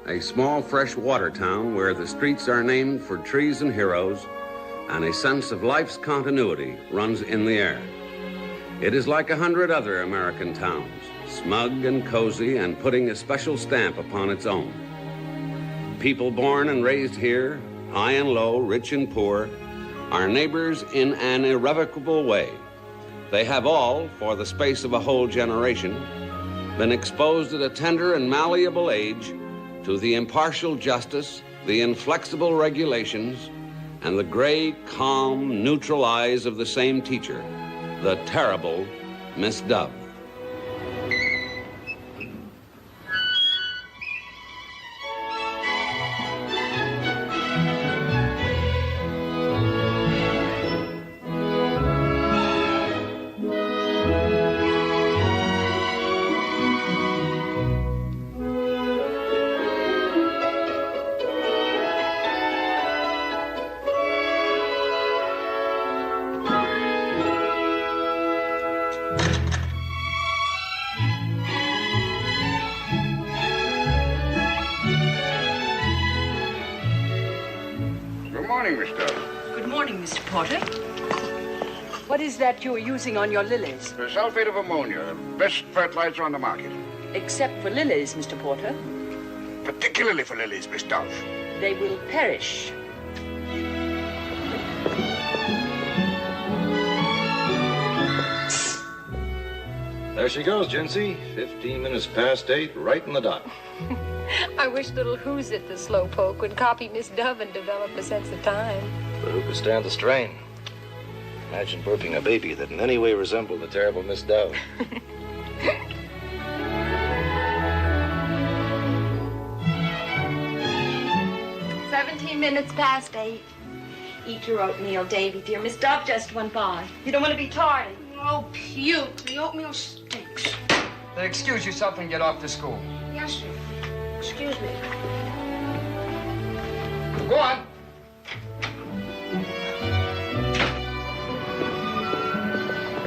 a small freshwater town where the streets are named for trees and heroes, and a sense of life's continuity runs in the air. It is like 100 other American towns, smug and cozy and putting a special stamp upon its own. People born and raised here, high and low, rich and poor, are neighbors in an irrevocable way. They have all, for the space of a whole generation, been exposed at a tender and malleable age to the impartial justice, the inflexible regulations, and the gray, calm, neutral eyes of the same teacher, the terrible Miss Dove. What is that you're using on your lilies? The sulfate of ammonia, best fertilizer on the market. Except for lilies, Mr. Porter. Particularly for lilies, Miss Dove. They will perish. There she goes, Jinsey. 15 minutes past 8, right in the dot. I wish little Who's It, the slowpoke, would copy Miss Dove and develop a sense of time. But who could stand the strain? Imagine birthing a baby that in any way resembled the terrible Miss Dove. 17 minutes past 8. Eat your oatmeal, Davy, dear. Miss Dove just went by. You don't want to be tardy. Oh, puke. The oatmeal stinks. Then excuse yourself and get off to school. Yes, sir. Excuse me. Go on.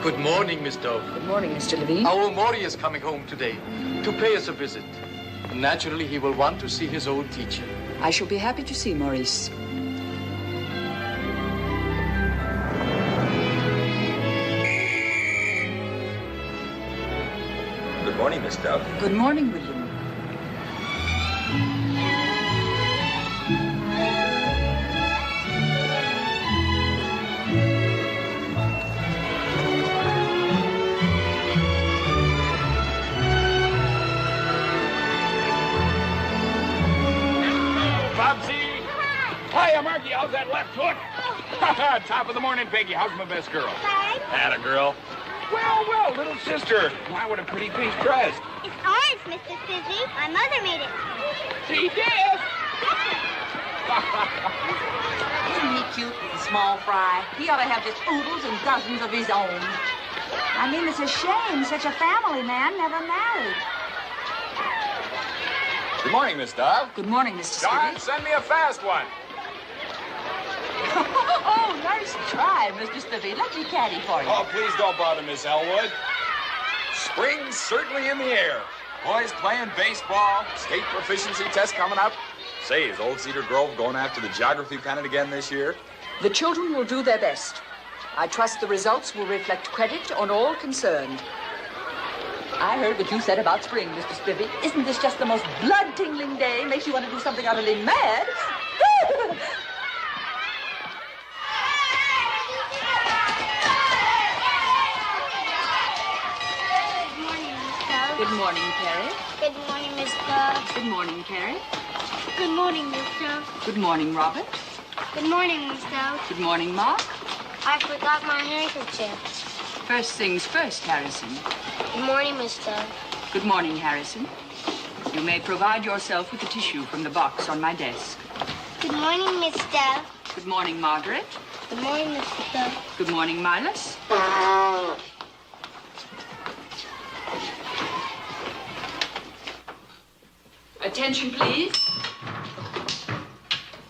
Good morning, Miss Dove. Good morning, Mr. Levine. Our Maury is coming home today to pay us a visit. Naturally, he will want to see his old teacher. I shall be happy to see Maurice. Good morning, Miss Dove. Good morning, William. Hiya, Marky. How's that left hook? Top of the morning, Peggy. How's my best girl? Fine. Atta girl. Well, little sister. Why, what a pretty pink dress. It's orange, Mr. Fizzy. My mother made it. She did? Isn't he cute, the small fry? He ought to have just oodles and dozens of his own. I mean, it's a shame such a family man never married. Good morning, Miss Dove. Good morning, Mr. Don, Skibby. send me a fast one. Oh, nice try, Mr. Spiffy. Let me caddy for you. Oh, please don't bother, Miss Elwood. Spring's certainly in the air. Boys playing baseball, state proficiency test coming up. Say, is Old Cedar Grove going after the geography pennant again this year? The children will do their best. I trust the results will reflect credit on all concerned. I heard what you said about spring, Mr. Spiffy. Isn't this just the most blood-tingling day? Makes you want to do something utterly mad. Good morning, Carrie. Good morning, Miss Dove. Good morning, Carrie. Good morning, Miss Dove. Good morning, Robert. Good morning, Miss Dove. Good morning, Mark. I forgot my handkerchief. First things first, Harrison. Good morning, Miss Dove. Good morning, Harrison. You may provide yourself with a tissue from the box on my desk. Good morning, Miss Dove. Good morning, Margaret. Good morning, Miss Dove. Good morning, Milas. Attention, please.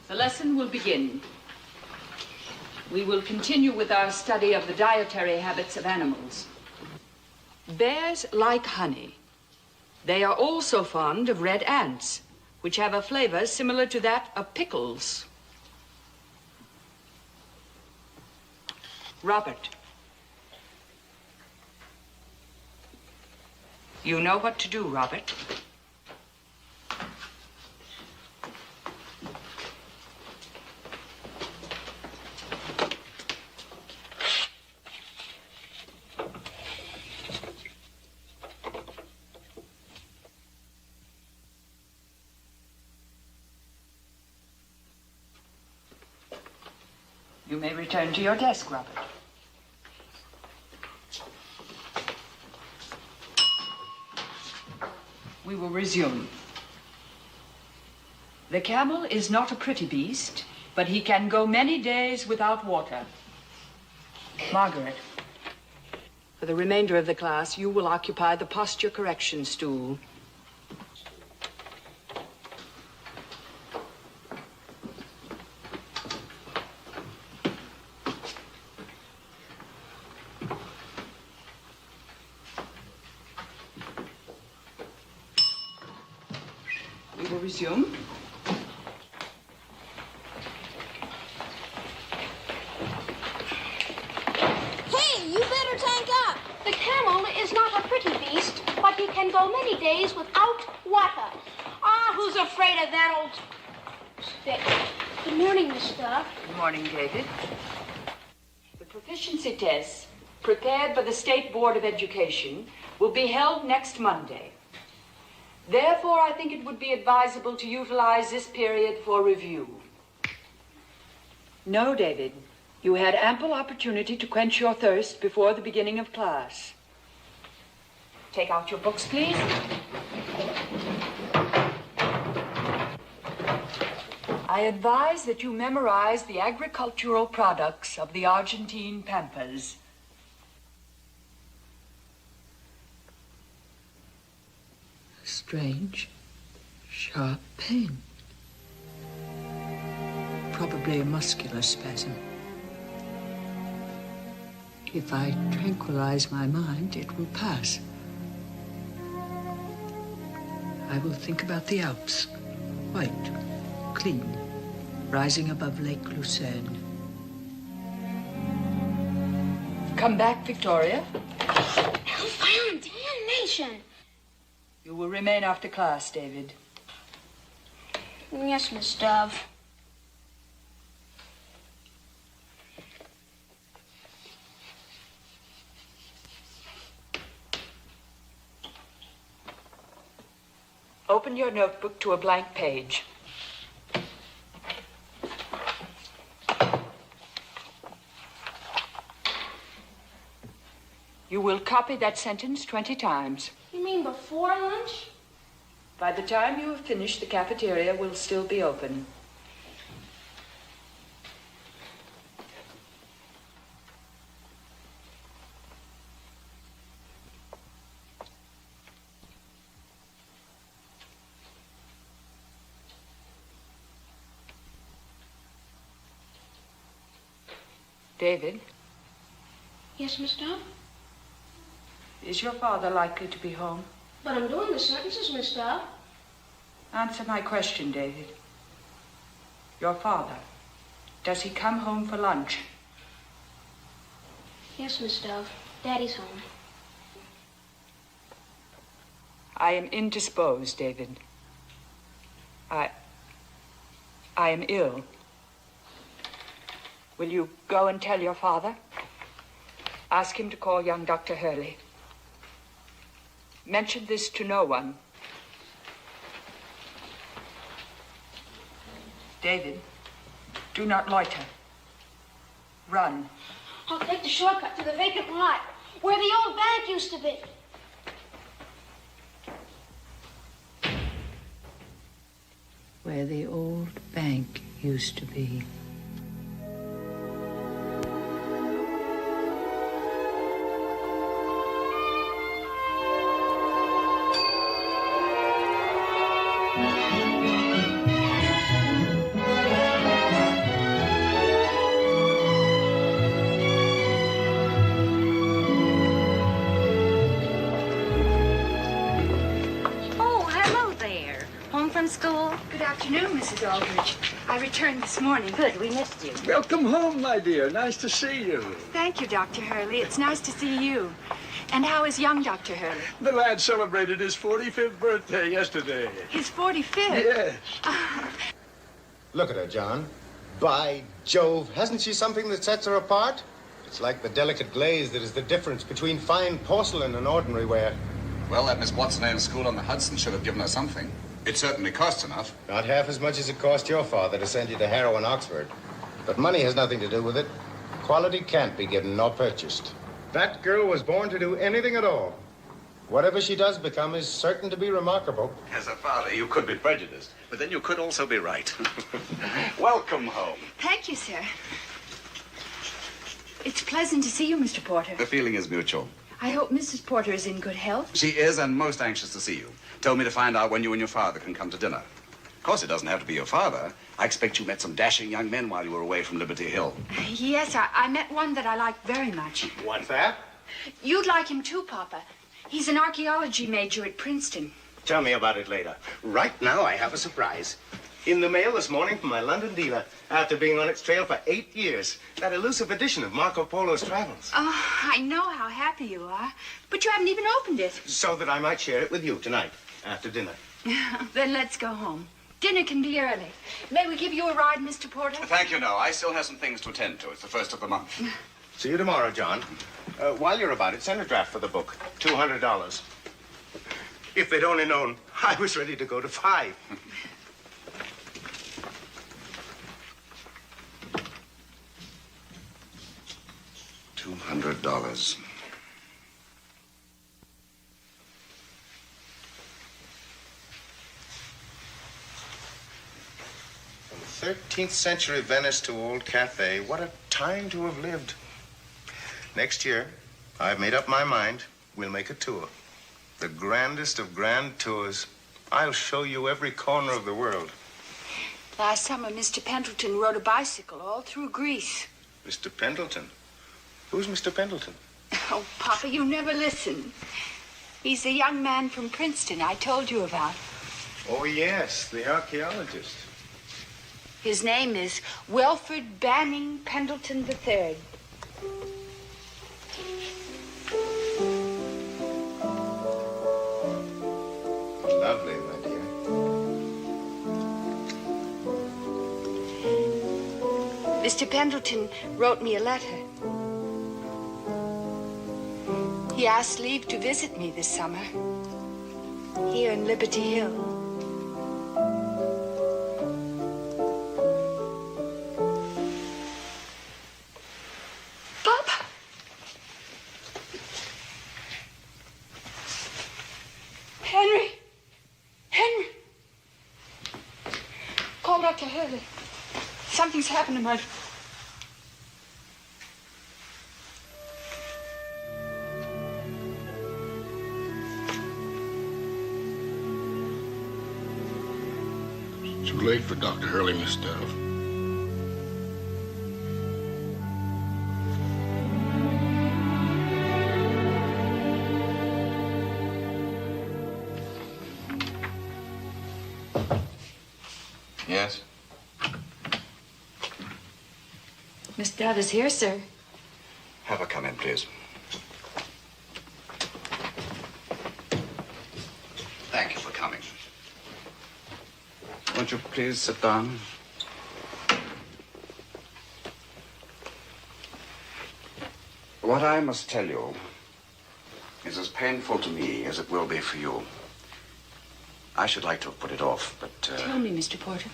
The lesson will begin. We will continue with our study of the dietary habits of animals. Bears like honey. They are also fond of red ants, which have a flavor similar to that of pickles. Robert, you know what to do, Robert. You may return to your desk, Robert. We will resume. The camel is not a pretty beast, but he can go many days without water. Margaret, for the remainder of the class, you will occupy the posture correction stool. Resume. Hey, you better tank up. The camel is not a pretty beast, but he can go many days without water. Ah, who's afraid of that old stick? Good morning, mister. Good morning, David. The proficiency tests prepared by the State Board of Education will be held next Monday. Therefore, I think it would be advisable to utilize this period for review. No, David. You had ample opportunity to quench your thirst before the beginning of class. Take out your books, please. I advise that you memorize the agricultural products of the Argentine pampas. Strange, sharp pain. Probably a muscular spasm. If I tranquilize my mind, it will pass. I will think about the Alps, white, clean, rising above Lake Lucerne. Come back, Victoria. Hellfire and damnation. You will remain after class, David. Yes, Miss Dove. Open your notebook to a blank page. You will copy that sentence 20 times. You mean before lunch? By the time you have finished, the cafeteria will still be open. David? Yes, Miss Dove? Is your father likely to be home? But I'm doing the sentences, Miss Dove. Answer my question, David. Your father, does he come home for lunch? Yes, Miss Dove. Daddy's home. I am indisposed, David. I am ill. Will you go and tell your father? Ask him to call young Dr. Hurley. Mention this to no one. David, do not loiter. Run. I'll take the shortcut to the vacant lot, where the old bank used to be. Where the old bank used to be. School? Ethel. Good afternoon, Mrs. Aldrich. I returned this morning. Good, we missed you. Welcome home, my dear. Nice to see you. Thank you, Dr. Hurley. It's nice to see you. And how is young Dr. Hurley? The lad celebrated his 45th birthday yesterday. His 45th? Yes. Look at her, John. By Jove, hasn't she something that sets her apart? It's like the delicate glaze that is the difference between fine porcelain and ordinary ware. Well, that Miss Watson-Ann's school on the Hudson should have given her something. It certainly costs enough. Not half as much as it cost your father to send you to Harrow and Oxford. But money has nothing to do with it. Quality can't be given nor purchased. That girl was born to do anything at all. Whatever she does become is certain to be remarkable. As a father, you could be prejudiced, but then you could also be right. Welcome home. Thank you, sir. It's pleasant to see you, Mr. Porter. The feeling is mutual. I hope Mrs. Porter is in good health. She is, and most anxious to see you. Told me to find out when you and your father can come to dinner. Of course, it doesn't have to be your father. I expect you met some dashing young men while you were away from Liberty Hill. Yes, I met one that I liked very much. What's that? You'd like him too, Papa. He's an archaeology major at Princeton. Tell me about it later. Right now, I have a surprise. In the mail this morning from my London dealer, after being on its trail for 8 years. That elusive edition of Marco Polo's Travels. Oh, I know how happy you are, but you haven't even opened it. So that I might share it with you tonight, after dinner. Then let's go home. Dinner can be early. May we give you a ride, Mr. Porter? Thank you, no. I still have some things to attend to. It's the first of the month. See you tomorrow, John. While you're about it, send a draft for the book. $200. If they'd only known, I was ready to go to 5. $200. From 13th century Venice to Old Cathay, what a time to have lived. Next year, I've made up my mind, we'll make a tour. The grandest of grand tours. I'll show you every corner of the world. Last summer, Mr. Pendleton rode a bicycle all through Greece. Mr. Pendleton? Who's Mr. Pendleton? Oh, Papa, you never listen. He's the young man from Princeton I told you about. Oh, yes, the archaeologist. His name is Wilfred Banning Pendleton III. Lovely, my dear. Mr. Pendleton wrote me a letter. He asked leave to visit me this summer, here in Liberty Hill. Papa! Henry! Henry! Call Dr. Hurley. Something's happened to my... Too late for Dr. Hurley, Miss Dove. Yes? Miss Dove is here, sir. Have her come in, please. Thank you for coming. Won't you please sit down? What I must tell you is as painful to me as it will be for you. I should like to have put it off, but... Tell me, Mr. Porter.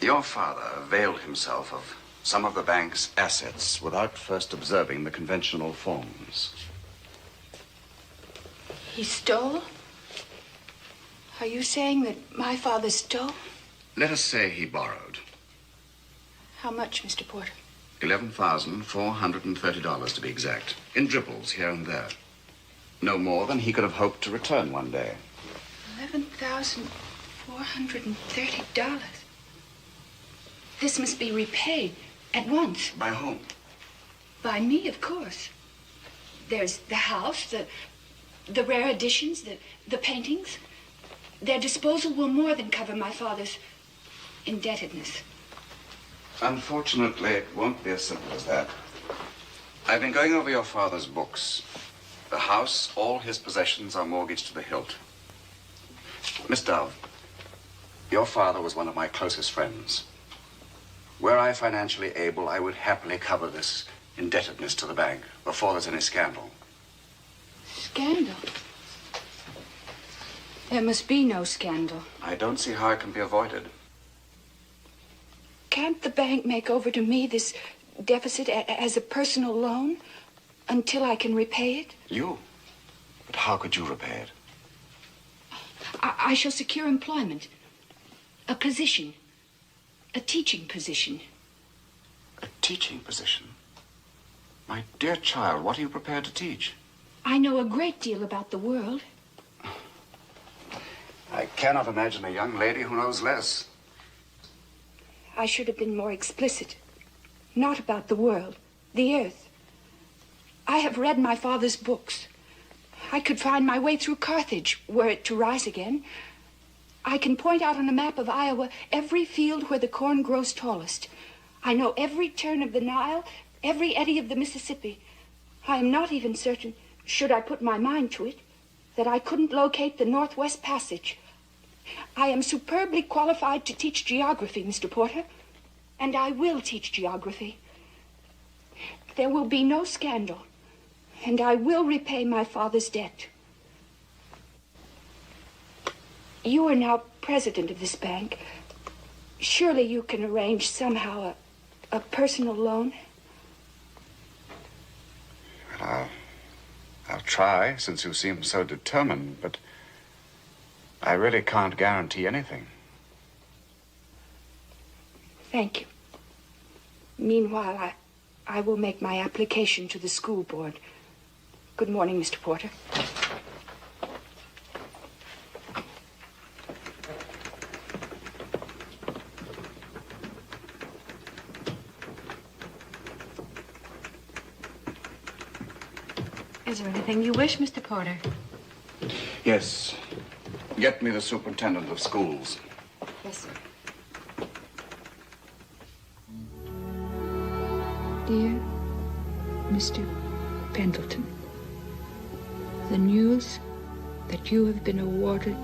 Your father availed himself of some of the bank's assets without first observing the conventional forms. He stole? Are you saying that my father stole? Let us say he borrowed. How much, Mr. Porter? $11,430 to be exact. In dribbles here and there. No more than he could have hoped to return one day. $11,430. This must be repaid at once. By whom? By me, of course. There's the house, the rare editions, the paintings. Their disposal will more than cover my father's indebtedness. Unfortunately, it won't be as simple as that. I've been going over your father's books. The house, all his possessions are mortgaged to the hilt. Miss Dove, your father was one of my closest friends. Were I financially able, I would happily cover this indebtedness to the bank before there's any scandal. Scandal? There must be no scandal. I don't see how it can be avoided. Can't the bank make over to me this deficit as a personal loan until I can repay it? You? But how could you repay it? I shall secure employment. A position. A teaching position. A teaching position? My dear child, what are you prepared to teach? I know a great deal about the world. I cannot imagine a young lady who knows less. I should have been more explicit. Not about the world, the earth. I have read my father's books. I could find my way through Carthage, were it to rise again. I can point out on a map of Iowa every field where the corn grows tallest. I know every turn of the Nile, every eddy of the Mississippi. I am not even certain, should I put my mind to it, that I couldn't locate the Northwest Passage. I am superbly qualified to teach geography, Mr. Porter, and I will teach geography. There will be no scandal, and I will repay my father's debt. You are now president of this bank. Surely you can arrange somehow a personal loan? Well, I'll try, since you seem so determined, but I really can't guarantee anything. Thank you. Meanwhile, I will make my application to the school board. Good morning, Mr. Porter. Is there anything you wish, Mr. Porter? Yes. Get me the superintendent of schools. Yes, sir. Dear Mr. Pendleton, the news that you have been awarded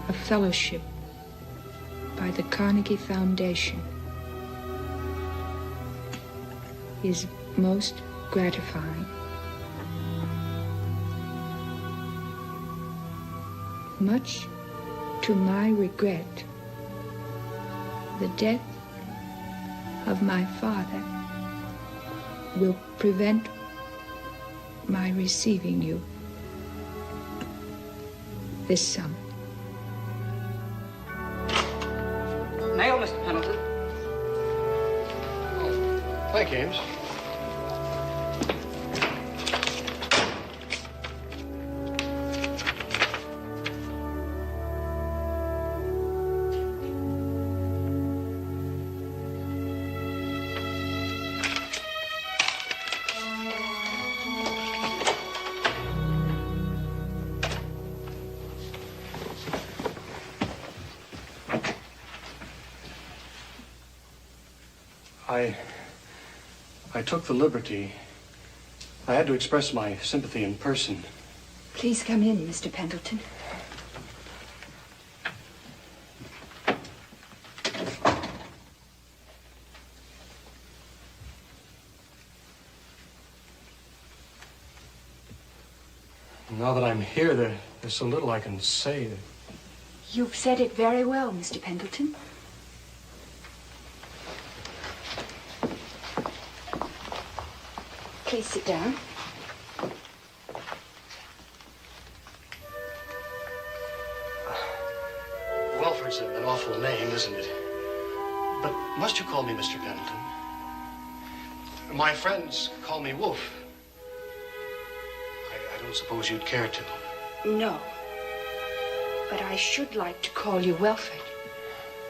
a fellowship by the Carnegie Foundation is most gratifying. Much to my regret, the death of my father will prevent my receiving you this summer. Mail, Mr. Pendleton. Thank you, Ames. I took the liberty. I had to express my sympathy in person. Please come in, Mr. Pendleton. Now that I'm here, there's so little I can say. You've said it very well, Mr. Pendleton. Please sit down. Welford's an awful name, isn't it? But must you call me Mr. Pendleton? My friends call me Wolf. I don't suppose you'd care to. No. But I should like to call you Welford.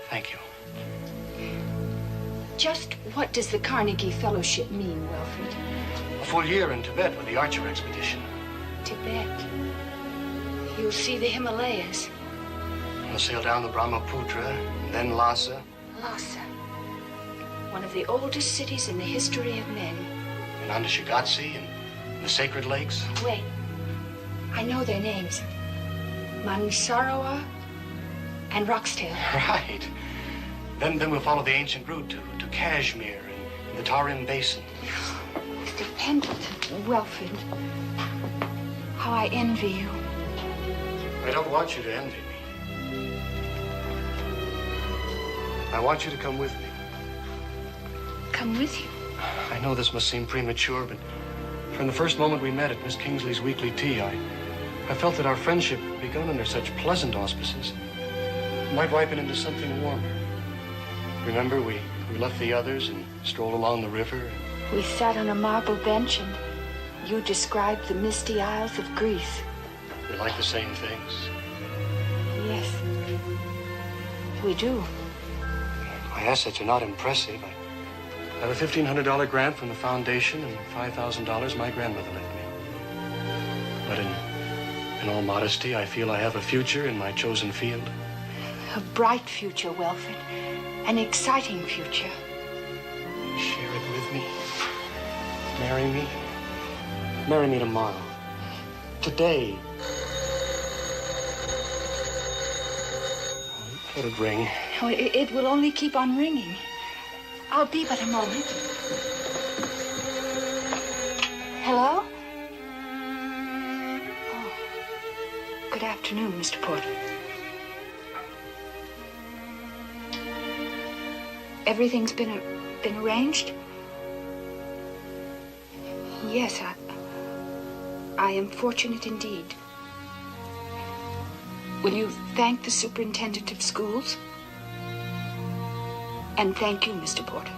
Thank you. Just what does the Carnegie Fellowship mean, Welford? A full year in Tibet with the Archer expedition. Tibet. You'll see the Himalayas. We'll sail down the Brahmaputra, and then Lhasa. Lhasa. One of the oldest cities in the history of men. And on to Shigatse and the Sacred Lakes. Wait. I know their names. Mansarowa and Roxtail. Right. Then we'll follow the ancient route to Kashmir and the Tarim Basin. Mr. Pendleton, Welford. How I envy you. I don't want you to envy me. I want you to come with me. Come with you? I know this must seem premature, but from the first moment we met at Miss Kingsley's weekly tea, I felt that our friendship, begun under such pleasant auspices, might ripen into something warmer. Remember, we left the others and strolled along the river. We sat on a marble bench and you described the misty isles of Greece. We like the same things. Yes, we do. My assets are not impressive. I have a $1,500 grant from the foundation and $5,000 my grandmother left me. But in all modesty, I feel I have a future in my chosen field. A bright future, Welford. An exciting future. Share it with me. Marry me. Marry me tomorrow. Today. Let it ring. Oh, it will only keep on ringing. I'll be but a moment. Hello? Oh, good afternoon, Mr. Porter. Everything's been arranged? Yes, I am fortunate indeed. Will you thank the superintendent of schools? And thank you, Mr. Porter.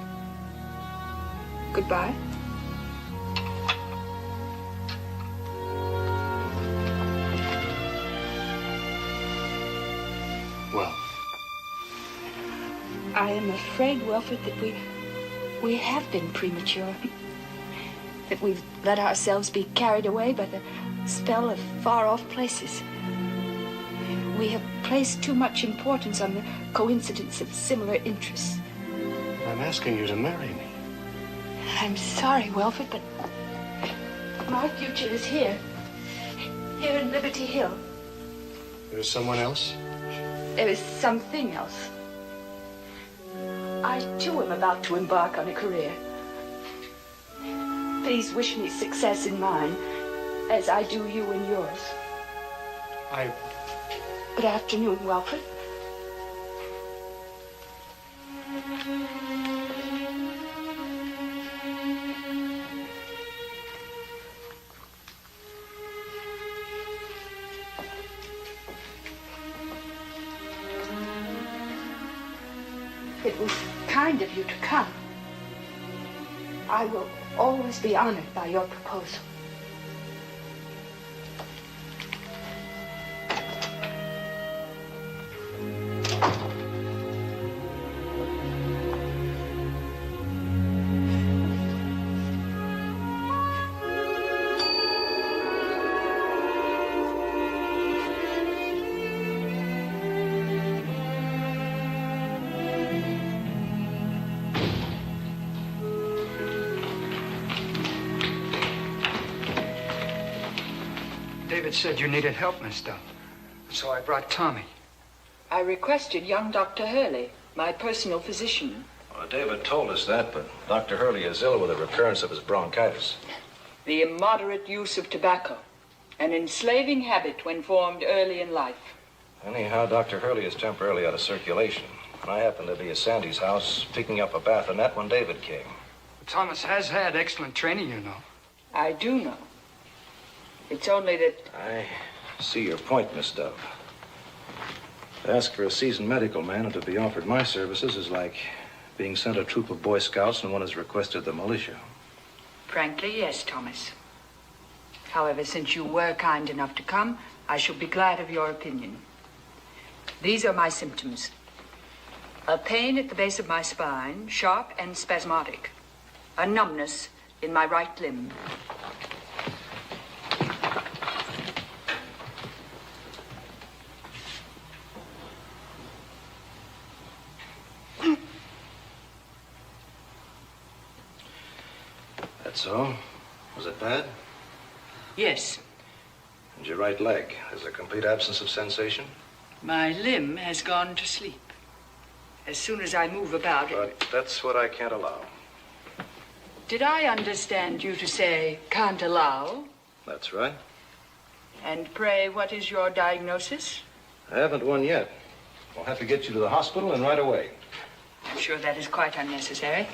Goodbye. Well, I am afraid, Welford, that we have been premature. That we've let ourselves be carried away by the spell of far-off places. We have placed too much importance on the coincidence of similar interests. I'm asking you to marry me. I'm sorry, Welford, but my future is here. Here in Liberty Hill. There's someone else? There is something else. I, too, am about to embark on a career. Please wish me success in mine, as I do you in yours. Good afternoon, Welford. It was kind of you to come. I will always be honored by your proposal. David said you needed help, Miss Dove. So I brought Tommy. I requested young Dr. Hurley, my personal physician. Well, David told us that, but Dr. Hurley is ill with a recurrence of his bronchitis. The immoderate use of tobacco, an enslaving habit when formed early in life. Anyhow, Dr. Hurley is temporarily out of circulation. I happened to be at Sandy's house picking up a bassinet when David came. Thomas has had excellent training, you know. I do know. It's only that... I see your point, Miss Dove. To ask for a seasoned medical man and to be offered my services is like being sent a troop of Boy Scouts and one has requested the militia. Frankly, yes, Thomas. However, since you were kind enough to come, I shall be glad of your opinion. These are my symptoms. A pain at the base of my spine, sharp and spasmodic. A numbness in my right limb. that so? Was it bad? Yes. And your right leg? There's a complete absence of sensation? My limb has gone to sleep. As soon as I move about it. But that's what I can't allow. Did I understand you to say can't allow? That's right. And pray, what is your diagnosis? I haven't one yet. We'll have to get you to the hospital and right away. I'm sure that is quite unnecessary.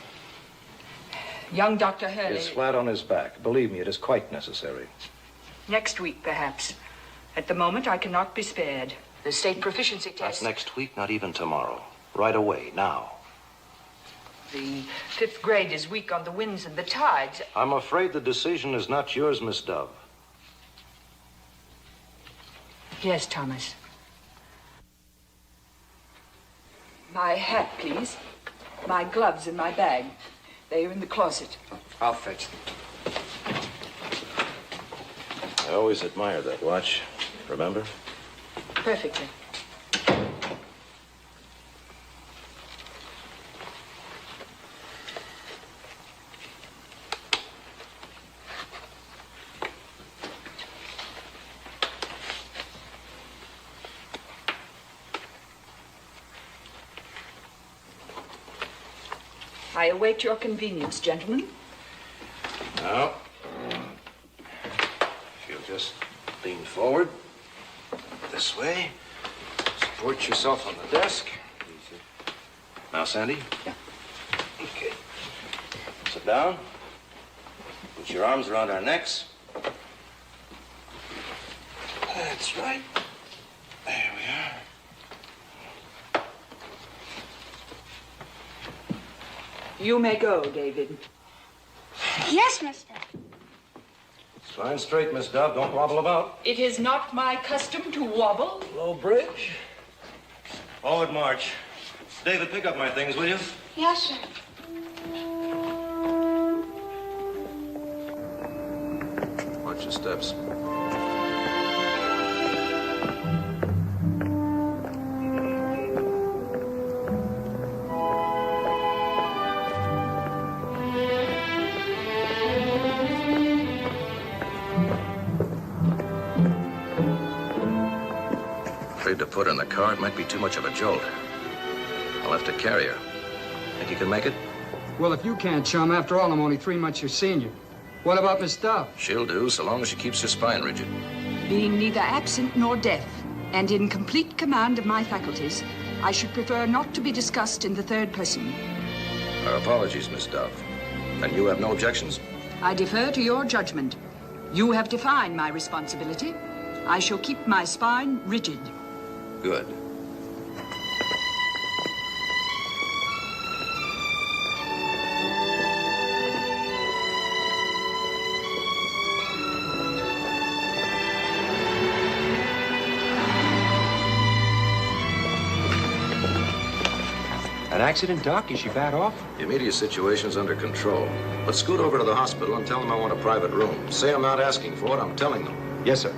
Young Dr. Hurley... He's flat on his back. Believe me, it is quite necessary. Next week, perhaps. At the moment, I cannot be spared. The state proficiency test... That's next week, not even tomorrow. Right away, now. The 5th grade is weak on the winds and the tides. I'm afraid the decision is not yours, Miss Dove. Yes, Thomas. My hat, please. My gloves and my bag. They are in the closet. I'll fetch them. I always admired that watch. Remember? Perfectly. I await your convenience, gentlemen. Now, if you'll just lean forward this way, support yourself on the desk. Now, Sandy? Yeah. Okay. Sit down. Put your arms around our necks. That's right. There we are. You may go, David. Yes, mister. Spine straight, Miss Dove. Don't wobble about. It is not my custom to wobble. Low bridge. Forward march. David, pick up my things, will you? Yes, sir. Watch your steps. To put her in the car, it might be too much of a jolt. I'll have to carry her. Think you can make it? Well, if you can't, chum, after all, I'm only 3 months your senior. What about Miss Dove? She'll do, so long as she keeps her spine rigid. Being neither absent nor deaf, and in complete command of my faculties, I should prefer not to be discussed in the third person. Our apologies, Miss Dove. And you have no objections? I defer to your judgment. You have defined my responsibility. I shall keep my spine rigid. Good. An accident, Doc? Is she bad off? The immediate situation's under control. But scoot over to the hospital and tell them I want a private room. Say I'm not asking for it, I'm telling them. Yes, sir.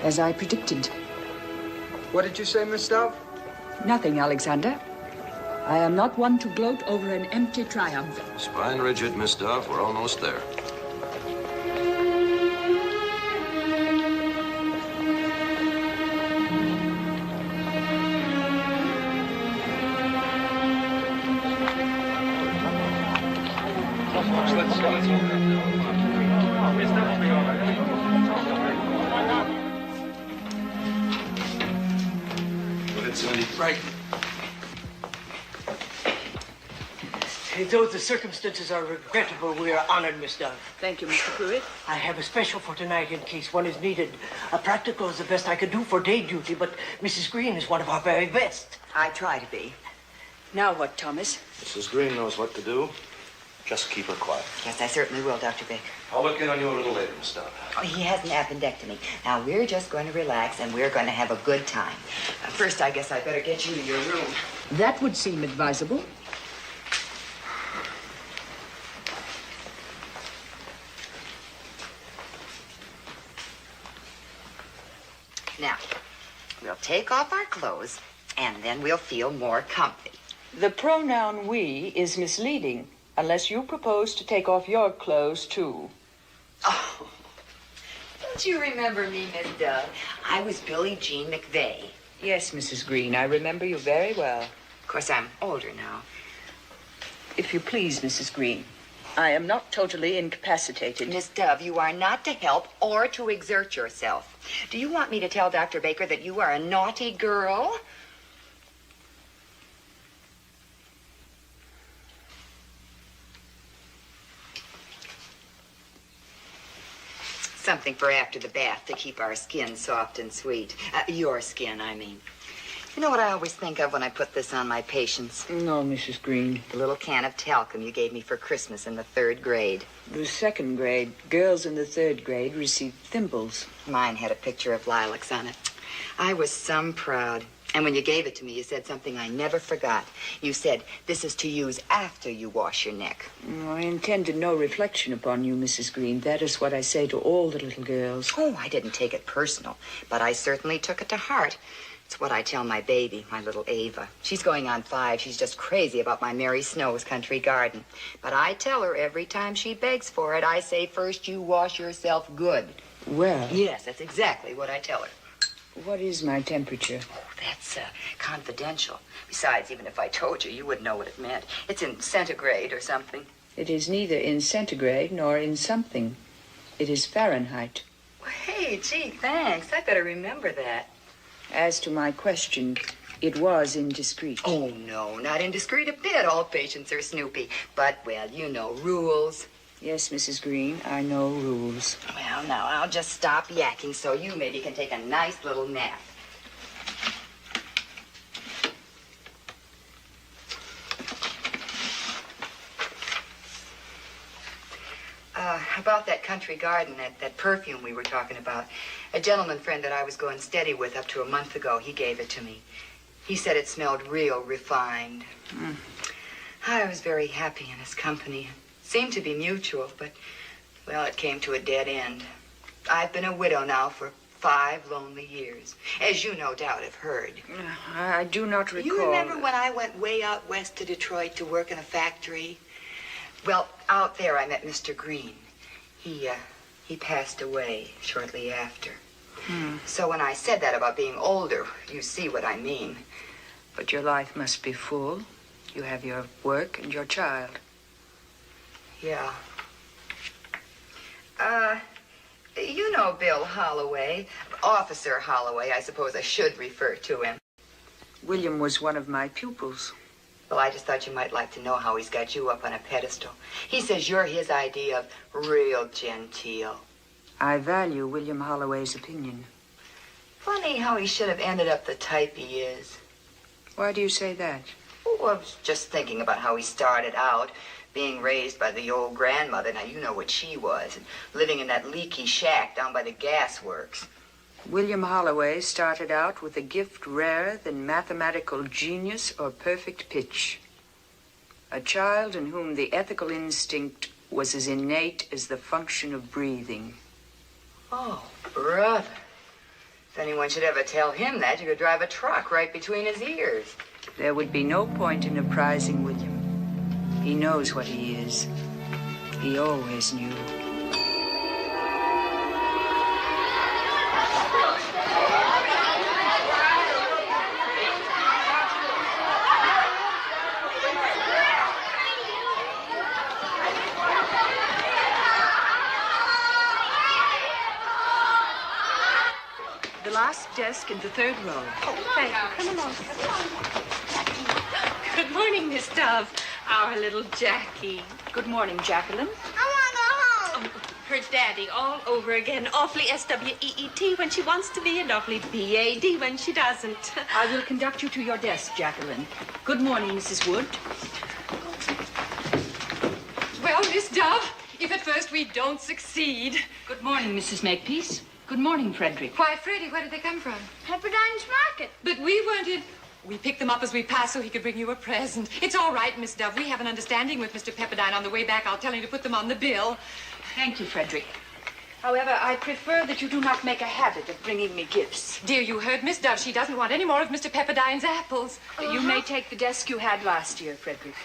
As I predicted. What did you say, Miss Dove? Nothing, Alexander. I am not one to gloat over an empty triumph. Spine rigid, Miss Dove. We're almost there. Let's go. Go ahead, Sandy. Right. Though the circumstances are regrettable, we are honored, Miss Dove. Thank you, Mr. Pruitt. I have a special for tonight in case one is needed. A practical is the best I could do for day duty, but Mrs. Green is one of our very best. I try to be. Now what, Thomas? Mrs. Green knows what to do. Just keep her quiet. Yes, I certainly will, Dr. Baker. I'll look in on you a little later, Miss Dove. Oh, he has an appendectomy. Now, we're just going to relax, and we're going to have a good time. First, I guess I better get you to your room. That would seem advisable. Now, we'll take off our clothes, and then we'll feel more comfy. The pronoun we is misleading, unless you propose to take off your clothes, too. Oh, don't you remember me, Miss Dove? I was Billie Jean McVeigh. Yes, Mrs. Green, I remember you very well. Of course, I'm older now. If you please, Mrs. Green, I am not totally incapacitated. Miss Dove, you are not to help or to exert yourself. Do you want me to tell Dr. Baker that you are a naughty girl? Something for after the bath to keep our skin soft and sweet. Your skin, I mean. You know what I always think of when I put this on my patients? No, Mrs. Green. The little can of talcum you gave me for Christmas in the 3rd grade. The 2nd grade. Girls in the 3rd grade received thimbles. Mine had a picture of lilacs on it. I was some proud. And when you gave it to me, you said something I never forgot. You said, this is to use after you wash your neck. I intended no reflection upon you, Mrs. Green. That is what I say to all the little girls. Oh, I didn't take it personal, but I certainly took it to heart. It's what I tell my baby, my little Ava. She's going on 5. She's just crazy about my Mary Snow's country garden. But I tell her every time she begs for it, I say, first you wash yourself good. Well... Yes, that's exactly what I tell her. What is my temperature? Oh, that's confidential. Besides, even if I told you, you wouldn't know what it meant. It's in centigrade or something. It is neither in centigrade nor in something. It is Fahrenheit. Well, hey, gee, thanks. I better remember that. As to my question, it was indiscreet. Oh, no, not indiscreet a bit. All patients are snoopy. But, well, you know, rules. Yes, Mrs. Green, I know rules. Well, now, I'll just stop yakking so you maybe can take a nice little nap. About that country garden, that perfume we were talking about, a gentleman friend that I was going steady with up to a month ago, he gave it to me. He said it smelled real refined. I was very happy in his company. Seemed to be mutual, but, well, it came to a dead end. I've been a widow now for 5 lonely years, as you no doubt have heard. I do not recall. You remember when I went way out west to Detroit to work in a factory? Well, out there I met Mr. Green. He passed away shortly after. So when I said that about being older, you see what I mean. But your life must be full. You have your work and your child. Yeah. You know Bill Holloway. Officer Holloway, I suppose I should refer to him. William was one of my pupils. Well, I just thought you might like to know how he's got you up on a pedestal. He says you're his idea of real genteel. I value William Holloway's opinion. Funny how he should have ended up the type he is. Why do you say that? Oh, I was just thinking about how he started out, being raised by the old grandmother. Now, you know what she was, and living in that leaky shack down by the gas works. William Holloway started out with a gift rarer than mathematical genius or perfect pitch. A child in whom the ethical instinct was as innate as the function of breathing. Oh, brother. If anyone should ever tell him that, you could drive a truck right between his ears. There would be no point in apprising William. He knows what he is. He always knew. The last desk in the 3rd row. Oh, thank you. Come along. Good morning, Miss Dove. Our little Jackie. Good morning, Jacqueline. I want to go home. Her daddy all over again. Awfully S-W-E-E-T when she wants to be and awfully B-A-D when she doesn't. I will conduct you to your desk, Jacqueline. Good morning, Mrs. Wood. Well, Miss Dove, if at first we don't succeed. Good morning, Mrs. Makepeace. Good morning, Frederick. Why, Freddie, where did they come from? Pepperdine's Market. But we weren't in... We picked them up as we passed so he could bring you a present. It's all right, Miss Dove. We have an understanding with Mr. Pepperdine. On the way back, I'll tell him to put them on the bill. Thank you, Frederick. However, I prefer that you do not make a habit of bringing me gifts. Dear, you heard Miss Dove. She doesn't want any more of Mr. Pepperdine's apples. You may take the desk you had last year, Frederick.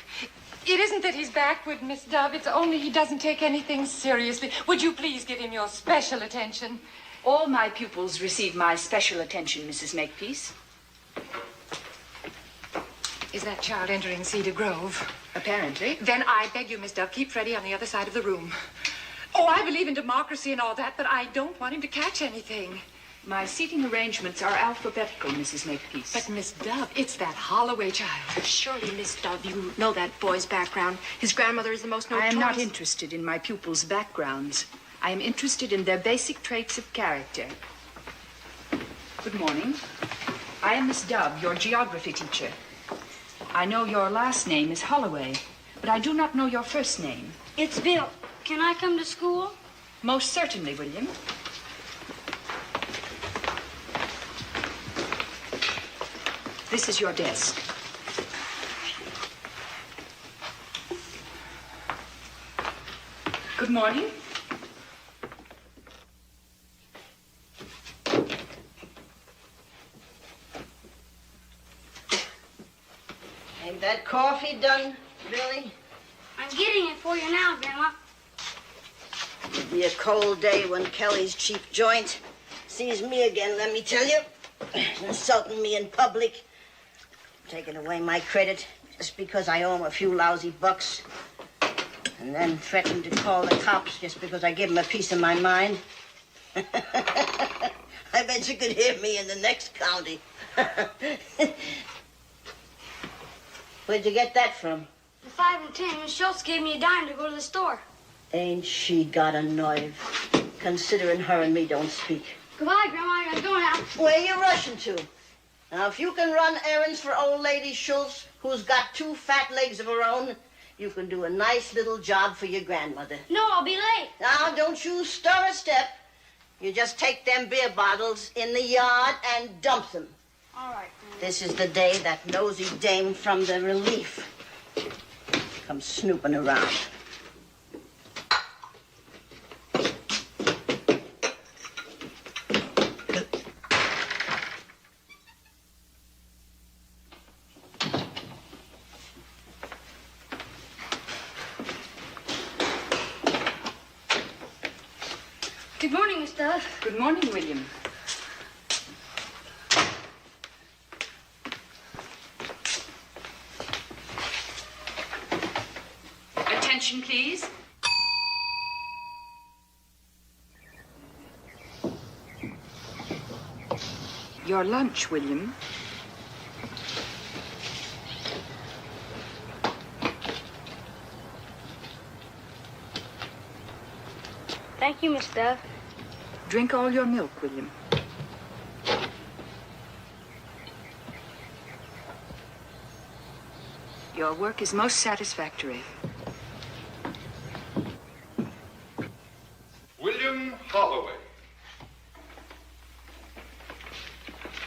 It isn't that he's backward, Miss Dove. It's only he doesn't take anything seriously. Would you please give him your special attention? All my pupils receive my special attention, Mrs. Makepeace. Is that child entering Cedar Grove? Apparently. Then I beg you, Miss Dove, keep Freddie on the other side of the room. Oh, I believe in democracy and all that, but I don't want him to catch anything. My seating arrangements are alphabetical, Mrs. Makepeace. But, Miss Dove, it's that Holloway child. Surely, Miss Dove, you know that boy's background. His grandmother is the most notorious... I am not interested in my pupils' backgrounds. I am interested in their basic traits of character. Good morning. I am Miss Dove, your geography teacher. I know your last name is Holloway, but I do not know your first name. It's Bill. Can I come to school? Most certainly, William. This is your desk. Good morning. Ain't that coffee done, Billy? I'm getting it for you now, Grandma. It'll be a cold day when Kelly's cheap joint sees me again, let me tell you. Insulting me in public. Taking away my credit just because I owe him a few lousy bucks. And then threatening to call the cops just because I give him a piece of my mind. I bet you could hear me in the next county. Where'd you get that from? The 5 and 10, Miss Schultz gave me a dime to go to the store. Ain't she got a nerve? Considering her and me don't speak. Goodbye, Grandma. I gotta go now. Where you rushing to? Now, if you can run errands for old lady Schultz, who's got 2 fat legs of her own, you can do a nice little job for your grandmother. No, I'll be late. Now, don't you stir a step. You just take them beer bottles in the yard and dump them. All right, Grandma. This is the day that nosy dame from the relief comes snooping around. Good morning, Miss Dove. Good morning, William. Attention, please. Your lunch, William. Thank you, Miss Dove. Drink all your milk, William. Your work is most satisfactory. William Holloway.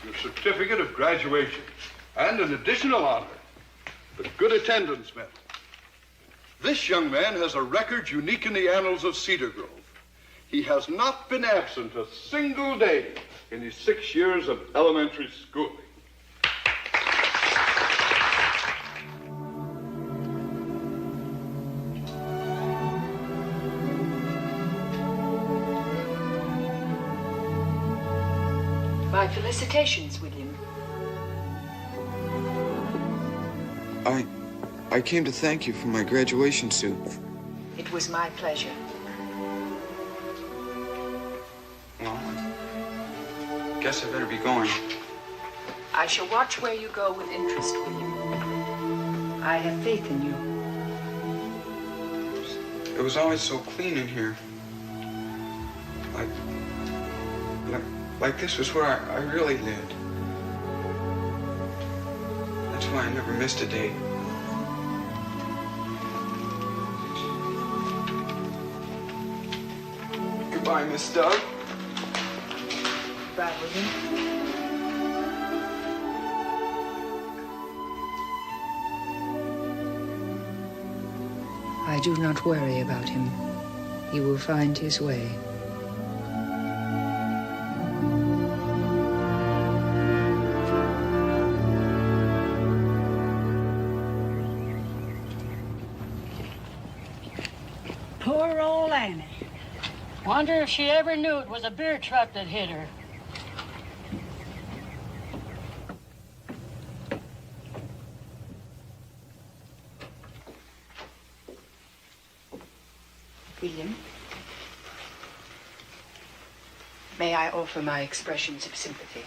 Your certificate of graduation and an additional honor, the good attendance medal. This young man has a record unique in the annals of Cedar Grove. He has not been absent a single day in his 6 years of elementary schooling. My felicitations, William. I came to thank you for my graduation suit. It was my pleasure. Well, guess I better be going. I shall watch where you go with interest, William. I have faith in you. It was always so clean in here. Like this was where I really lived. That's why I never missed a date. Goodbye, Miss Dove. Goodbye, William. I do not worry about him. He will find his way. Poor old Annie. Wonder if she ever knew it was a beer truck that hit her. William, may I offer my expressions of sympathy?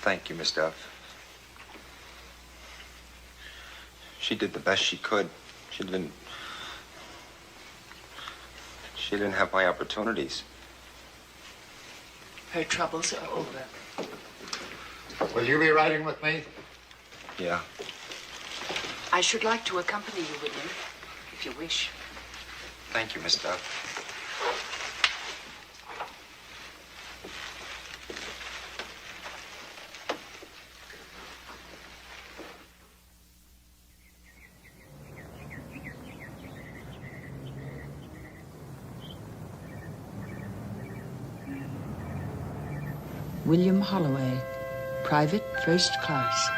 Thank you, Miss Dove. She did the best she could. She didn't have my opportunities. Her troubles are over. Will you be riding with me? Yeah. I should like to accompany you, William, if you wish. Thank you, Miss Dove. William Holloway, Private First Class.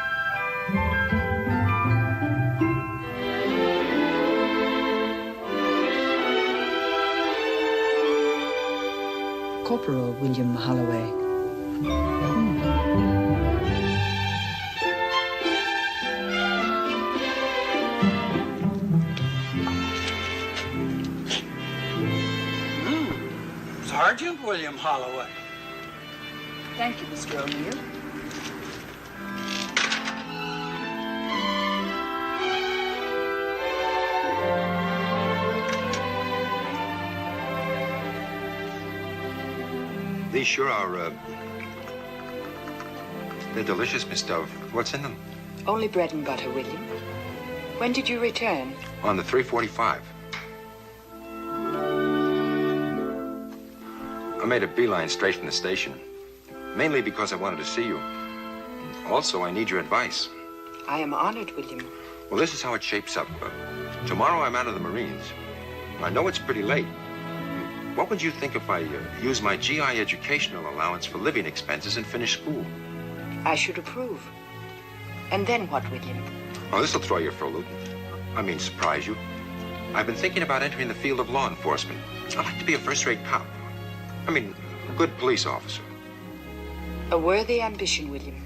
Corporal William Holloway. Sergeant William Holloway. Thank you, Mr. O'Neill. These sure are, they're delicious, Miss Dove. What's in them? Only bread and butter, William. When did you return? On the 3:45. I made a beeline straight from the station, mainly because I wanted to see you. Also, I need your advice. I am honored, William. Well, this is how it shapes up. Tomorrow I'm out of the Marines. I know it's pretty late. What would you think if I use my GI educational allowance for living expenses and finish school? I should approve. And then what, William? Oh, this'll throw you for a loop. I mean, surprise you. I've been thinking about entering the field of law enforcement. I'd like to be a first-rate cop. I mean, a good police officer. A worthy ambition, William.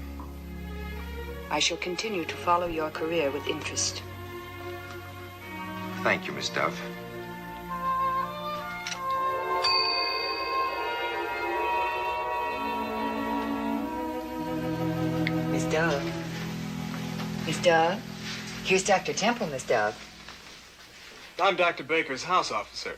I shall continue to follow your career with interest. Thank you, Miss Dove. Miss Dove. Miss Dove? Here's Dr. Temple, Miss Dove. I'm Dr. Baker's house officer.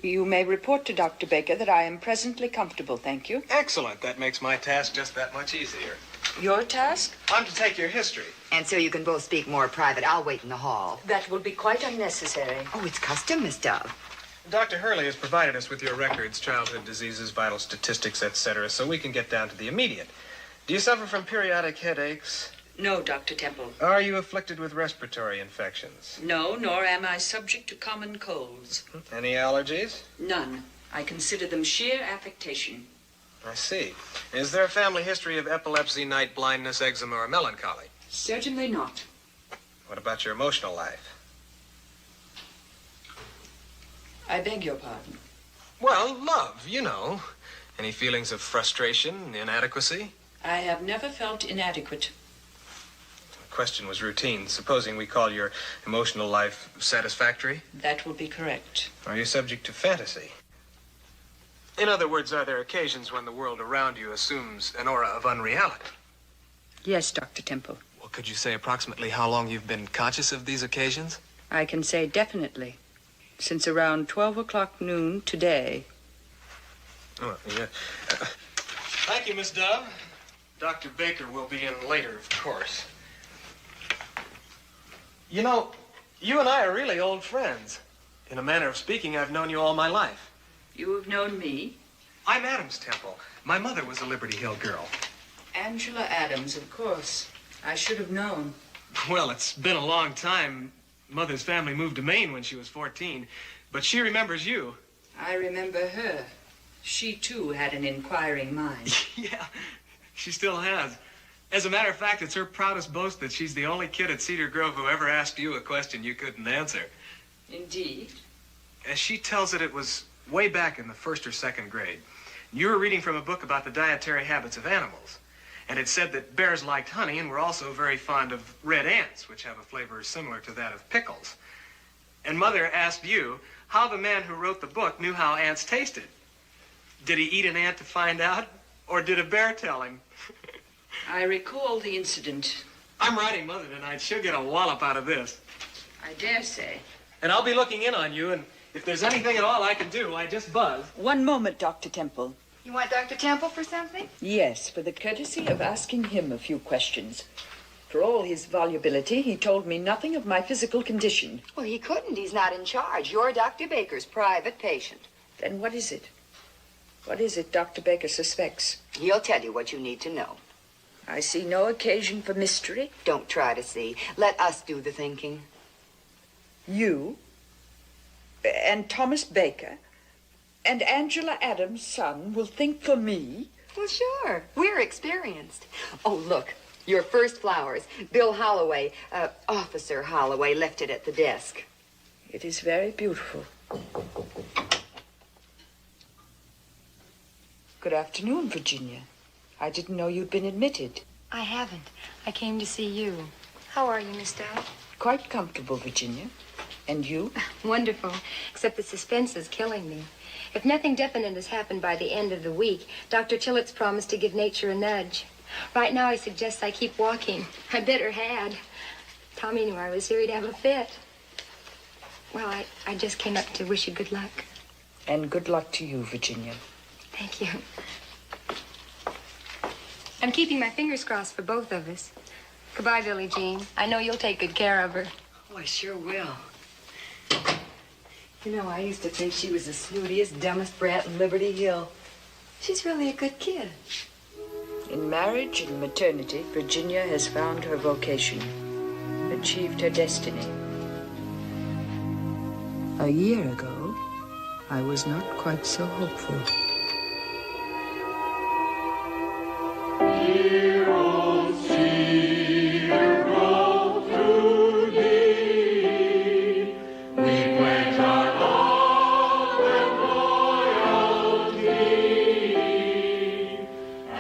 You may report to Dr. Baker that I am presently comfortable, thank you. Excellent. That makes my task just that much easier. Your task? I'm to take your history. And so you can both speak more private. I'll wait in the hall. That will be quite unnecessary. Oh, it's custom, Miss Dove. Dr. Hurley has provided us with your records, childhood diseases, vital statistics, etc., so we can get down to the immediate. Do you suffer from periodic headaches? No, Dr. Temple. Are you afflicted with respiratory infections? No, nor am I subject to common colds. Any allergies? None. I consider them sheer affectation. I see. Is there a family history of epilepsy, night blindness, eczema, or melancholy? Certainly not. What about your emotional life? I beg your pardon. Well, love, you know. Any feelings of frustration, inadequacy? I have never felt inadequate. The question was routine. Supposing we call your emotional life satisfactory? That will be correct. Are you subject to fantasy? In other words, are there occasions when the world around you assumes an aura of unreality? Yes, Dr. Temple. Well, could you say approximately how long you've been conscious of these occasions? I can say definitely, since around 12 o'clock noon today. Oh, yeah. Thank you, Miss Dove. Dr. Baker will be in later, of course. You know, you and I are really old friends. In a manner of speaking, I've known you all my life. You have known me? I'm Adams Temple. My mother was a Liberty Hill girl. Angela Adams, of course. I should have known. Well, it's been a long time. Mother's family moved to Maine when she was 14, but she remembers you. I remember her. She, too, had an inquiring mind. Yeah, she still has. As a matter of fact, it's her proudest boast that she's the only kid at Cedar Grove who ever asked you a question you couldn't answer. Indeed. As she tells it, it was way back in the 1st or 2nd grade. You were reading from a book about the dietary habits of animals. And it said that bears liked honey and were also very fond of red ants, which have a flavor similar to that of pickles. And Mother asked you how the man who wrote the book knew how ants tasted. Did he eat an ant to find out, or did a bear tell him? I recall the incident. I'm writing Mother tonight. She'll get a wallop out of this. I dare say. And I'll be looking in on you, and if there's anything at all I can do, I just buzz. One moment, Dr. Temple. You want Dr. Temple for something? Yes, for the courtesy of asking him a few questions. For all his volubility, he told me nothing of my physical condition. Well, he couldn't. He's not in charge. You're Dr. Baker's private patient. Then what is it? What is it Dr. Baker suspects? He'll tell you what you need to know. I see no occasion for mystery. Don't try to see. Let us do the thinking. You? And Thomas Baker? And Angela Adams' son will think for me? Well, sure. We're experienced. Oh, look. Your first flowers. Bill Holloway, Officer Holloway, left it at the desk. It is very beautiful. Good afternoon, Virginia. I didn't know you'd been admitted. I haven't. I came to see you. How are you, Miss Dove? Quite comfortable, Virginia. And you? Wonderful, except the suspense is killing me. If nothing definite has happened by the end of the week, Dr. Tillett's promised to give nature a nudge. Right now, he suggests I keep walking. I better had. Tommy knew I was here, he'd have a fit. Well, I just came up to wish you good luck. And good luck to you, Virginia. Thank you. I'm keeping my fingers crossed for both of us. Goodbye, Billie Jean. I know you'll take good care of her. Oh, I sure will. You know, I used to think she was the snootiest, dumbest brat in Liberty Hill. She's really a good kid. In marriage and maternity, Virginia has found her vocation, achieved her destiny. A year ago, I was not quite so hopeful. Dear old Cedar Grove to thee, we pledge our love and loyalty,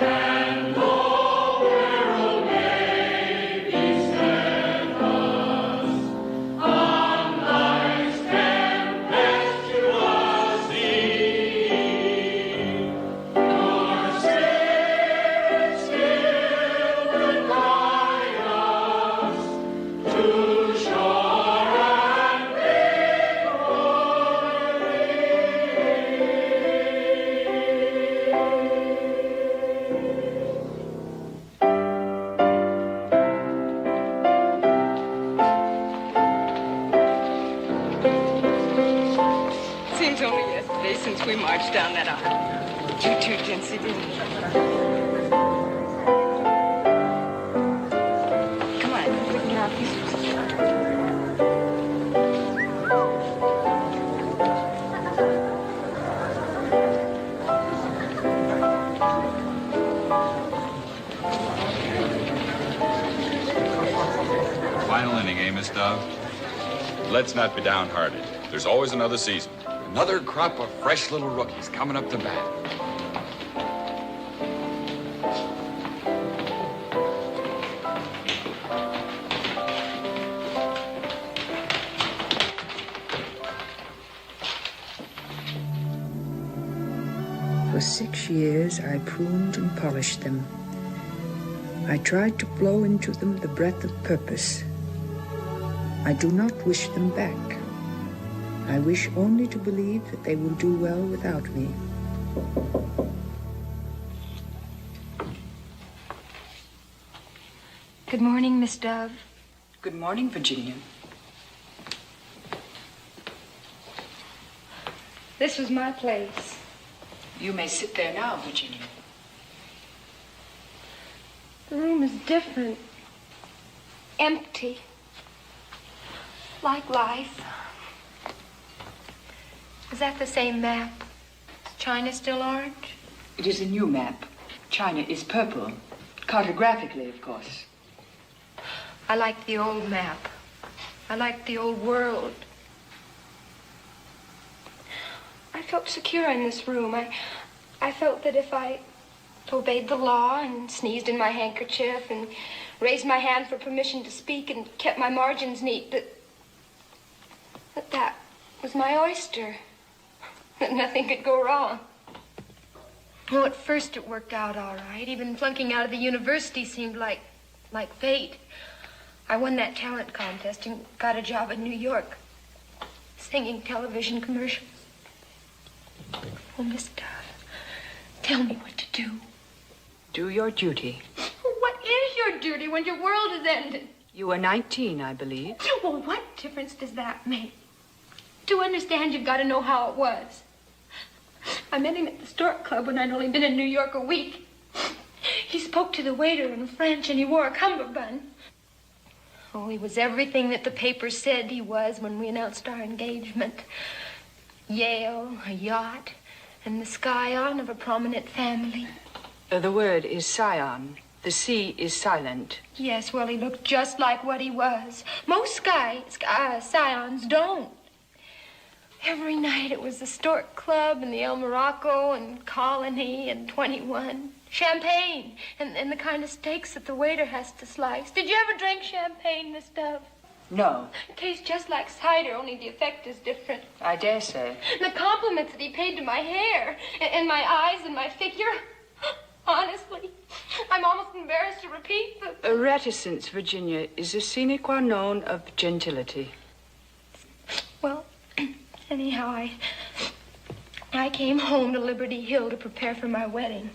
and though peril may beset us, on life's tempestuous sea, your spirit still will guide us to shore and Seems only yesterday since we marched down that aisle. You too, Jency, didn't you? Come on, we can get our pieces. Final inning, eh, Miss Dove? Let's not be downhearted. There's always another season. Another crop of fresh little rookies coming up to bat. For 6 years, I pruned and polished them. I tried to blow into them the breath of purpose. I do not wish them back. I wish only to believe that they will do well without me. Good morning, Miss Dove. Good morning, Virginia. This was my place. You may sit there now, Virginia. The room is different. Empty. Like life. Is that the same map? Is China still orange? It is a new map. China is purple. Cartographically, of course. I like the old map. I like the old world. I felt secure in this room. I felt that if I obeyed the law and sneezed in my handkerchief and raised my hand for permission to speak and kept my margins neat, that was my oyster. That nothing could go wrong. Well, at first it worked out all right. Even flunking out of the university seemed like fate. I won that talent contest and got a job in New York, singing television commercials. Oh, Miss Dove, tell me what to do. Do your duty. What is your duty when your world is ended? You are 19, I believe. Well, what difference does that make? To understand, you've got to know how it was. I met him at the Stork Club when I'd only been in New York a week. He spoke to the waiter in French, and he wore a cummerbund. Oh, he was everything that the papers said he was when we announced our engagement. Yale, a yacht, and the scion of a prominent family. The word is scion. The C is silent. Yes, well, he looked just like what he was. Most scions don't. Every night it was the Stork Club and the El Morocco and Colony and 21. Champagne and the kind of steaks that the waiter has to slice. Did you ever drink champagne, Miss Dove? No. It tastes just like cider, only the effect is different. I dare say. The compliments that he paid to my hair and my eyes and my figure. Honestly, I'm almost embarrassed to repeat the... Reticence, Virginia, is a sine qua non of gentility. Well, anyhow, I came home to Liberty Hill to prepare for my wedding.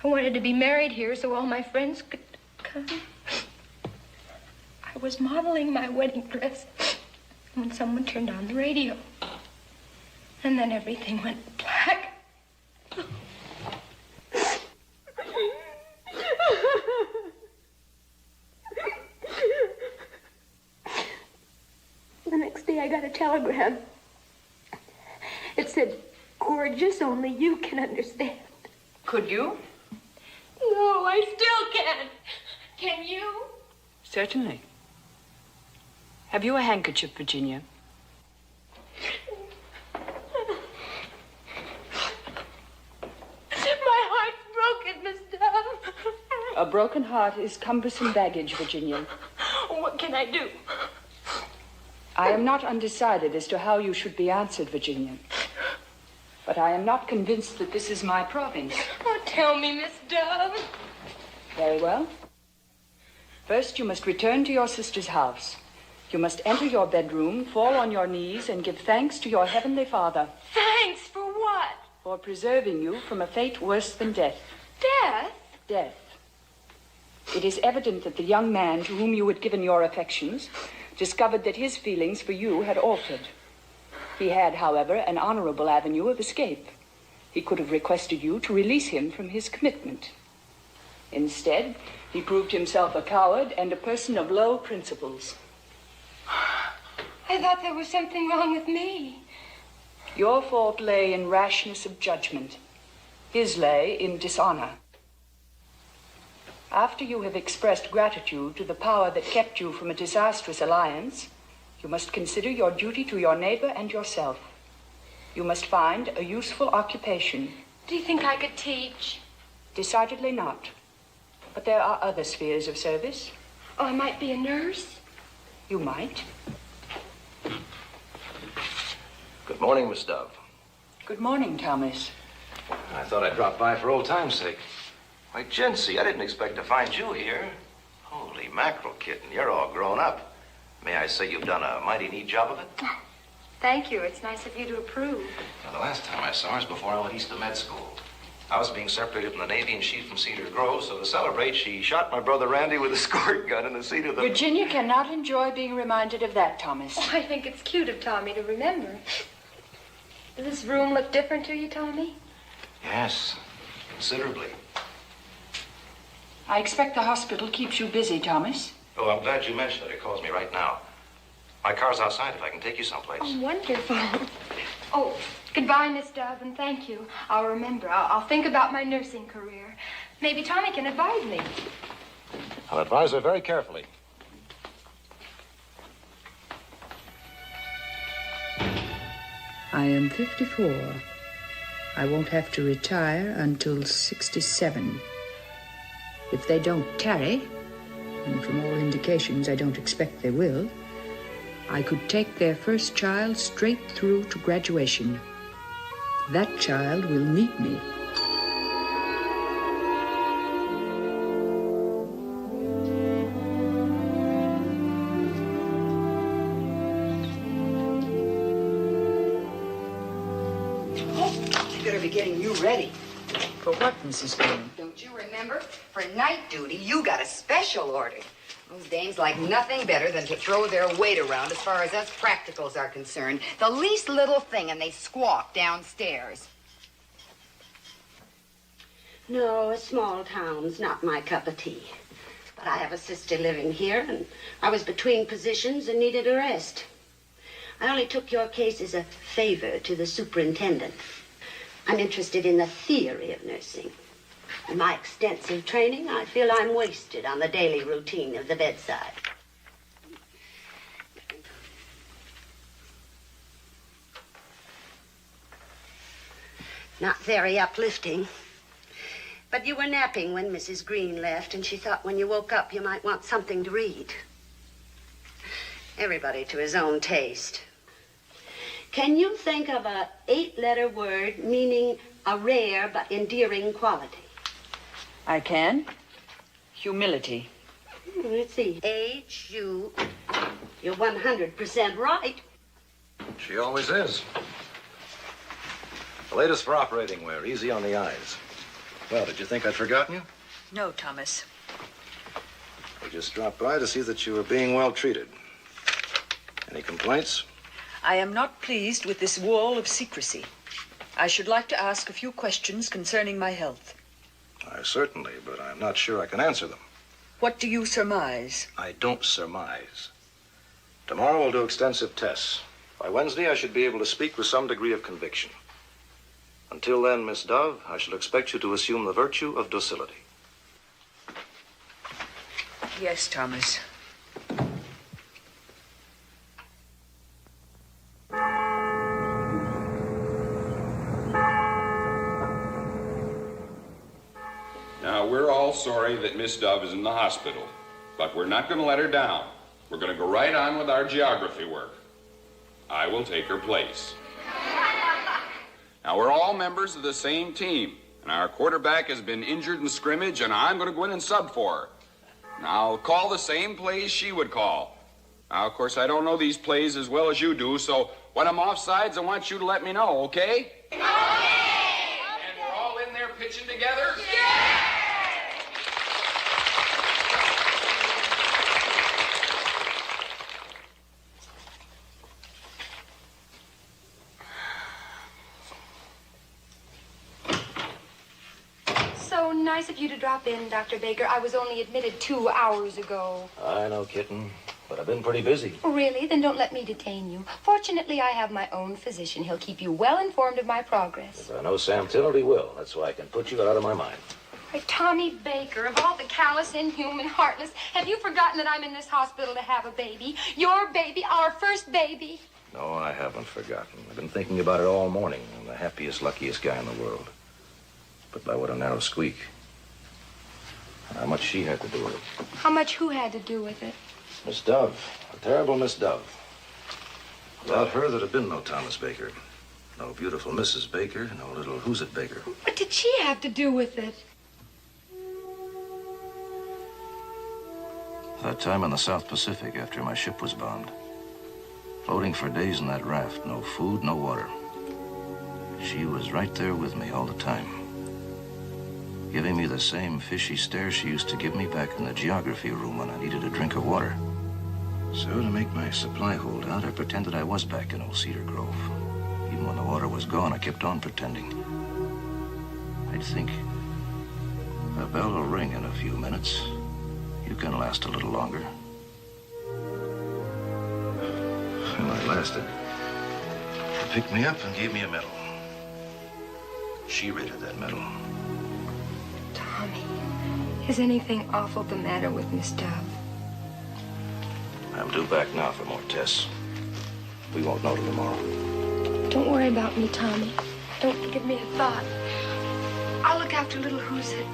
I wanted to be married here so all my friends could come. I was modeling my wedding dress when someone turned on the radio. And then everything went black. The next day I got a telegram. It said, "Gorgeous, only you can understand." Could you? No, I still can't. Can you? Certainly. Have you a handkerchief, Virginia? My heart's broken, Miss Dove. A broken heart is cumbersome baggage, Virginia. What can I do? I am not undecided as to how you should be answered, Virginia. But I am not convinced that this is my province. Oh, tell me, Miss Dove. Very well. First, you must return to your sister's house. You must enter your bedroom, fall on your knees, and give thanks to your heavenly Father. Thanks for what? For preserving you from a fate worse than death. Death? Death. It is evident that the young man to whom you had given your affections discovered that his feelings for you had altered. He had, however, an honorable avenue of escape. He could have requested you to release him from his commitment. Instead, he proved himself a coward and a person of low principles. I thought there was something wrong with me. Your fault lay in rashness of judgment. His lay in dishonor. After you have expressed gratitude to the power that kept you from a disastrous alliance, you must consider your duty to your neighbor and yourself. You must find a useful occupation. Do you think I could teach? Decidedly not. But there are other spheres of service. Oh, I might be a nurse? You might. Good morning, Miss Dove. Good morning, Thomas. I thought I'd drop by for old time's sake. Why, Jency, I didn't expect to find you here. Holy mackerel, kitten, you're all grown up. May I say you've done a mighty neat job of it? Thank you. It's nice of you to approve. Now, the last time I saw her was before I went east to med school. I was being separated from the Navy and she from Cedar Grove, so to celebrate, she shot my brother Randy with a squirt gun in the seat of the... Virginia cannot enjoy being reminded of that, Thomas. Oh, I think it's cute of Tommy to remember. Does this room look different to you, Tommy? Yes, considerably. I expect the hospital keeps you busy, Thomas. Oh, I'm glad you mentioned it. It calls me right now. My car's outside if I can take you someplace. Oh, wonderful. Oh, goodbye, Miss Dove, and thank you. I'll remember. I'll think about my nursing career. Maybe Tommy can advise me. I'll advise her very carefully. I am 54. I won't have to retire until 67. If they don't tarry, and from all indications I don't expect they will, I could take their first child straight through to graduation. That child will need me. I better be getting you ready. For what, Mrs. Green? Don't you remember? For night duty, you got a special order. Those dames like nothing better than to throw their weight around as far as us practicals are concerned. The least little thing and they squawk downstairs. No, a small town's not my cup of tea. But I have a sister living here, and I was between positions and needed a rest. I only took your case as a favor to the superintendent. I'm interested in the theory of nursing. In my extensive training, I feel I'm wasted on the daily routine of the bedside. Not very uplifting. But you were napping when Mrs. Green left, and she thought when you woke up you might want something to read. Everybody to his own taste. Can you think of a 8-letter word meaning a rare but endearing quality? I can. Humility. Let's see. H-U. You're 100% right. She always is. The latest for operating wear, easy on the eyes. Well, did you think I'd forgotten you? No, Thomas. We just dropped by to see that you were being well treated. Any complaints? I am not pleased with this wall of secrecy. I should like to ask a few questions concerning my health. Certainly, but I'm not sure I can answer them. What do you surmise? I don't surmise. Tomorrow we'll do extensive tests. By Wednesday, I should be able to speak with some degree of conviction. Until then, Miss Dove, I shall expect you to assume the virtue of docility. Yes, Thomas. Now, we're all sorry that Miss Dove is in the hospital, but we're not going to let her down. We're going to go right on with our geography work. I will take her place. Now, we're all members of the same team, and our quarterback has been injured in scrimmage, and I'm going to go in and sub for her. Now, I'll call the same plays she would call. Now, of course, I don't know these plays as well as you do, so when I'm offsides, I want you to let me know, okay? Okay! And we're all in there pitching together? Yeah! So nice of you to drop in, Dr. Baker. I was only admitted 2 hours ago. I know, kitten, but I've been pretty busy. Oh, really? Then don't let me detain you. Fortunately, I have my own physician. He'll keep you well informed of my progress. If I know Sam Tillery will. That's why I can put you out of my mind. Why, Tommy Baker, of all the callous, inhuman, heartless, have you forgotten that I'm in this hospital to have a baby? Your baby, our first baby. No, I haven't forgotten. I've been thinking about it all morning. I'm the happiest, luckiest guy in the world. But by what a narrow squeak. How much she had to do with it. How much who had to do with it? Miss Dove. A terrible Miss Dove. Without her, there'd have been no Thomas Baker. No beautiful Mrs. Baker, no little Who's It Baker. What did she have to do with it? That time in the South Pacific after my ship was bombed. Floating for days in that raft, no food, no water. She was right there with me all the time, giving me the same fishy stare she used to give me back in the geography room when I needed a drink of water. So to make my supply hold out, I pretended I was back in old Cedar Grove. Even when the water was gone, I kept on pretending. I'd think, the bell will ring in a few minutes. You can last a little longer. Well, I lasted. They picked me up and gave me a medal. She rated that medal. Tommy, is anything awful the matter with Miss Dove? I'm due back now for more tests. We won't know till tomorrow. Don't worry about me, Tommy. Don't give me a thought. I'll look after little Who's It.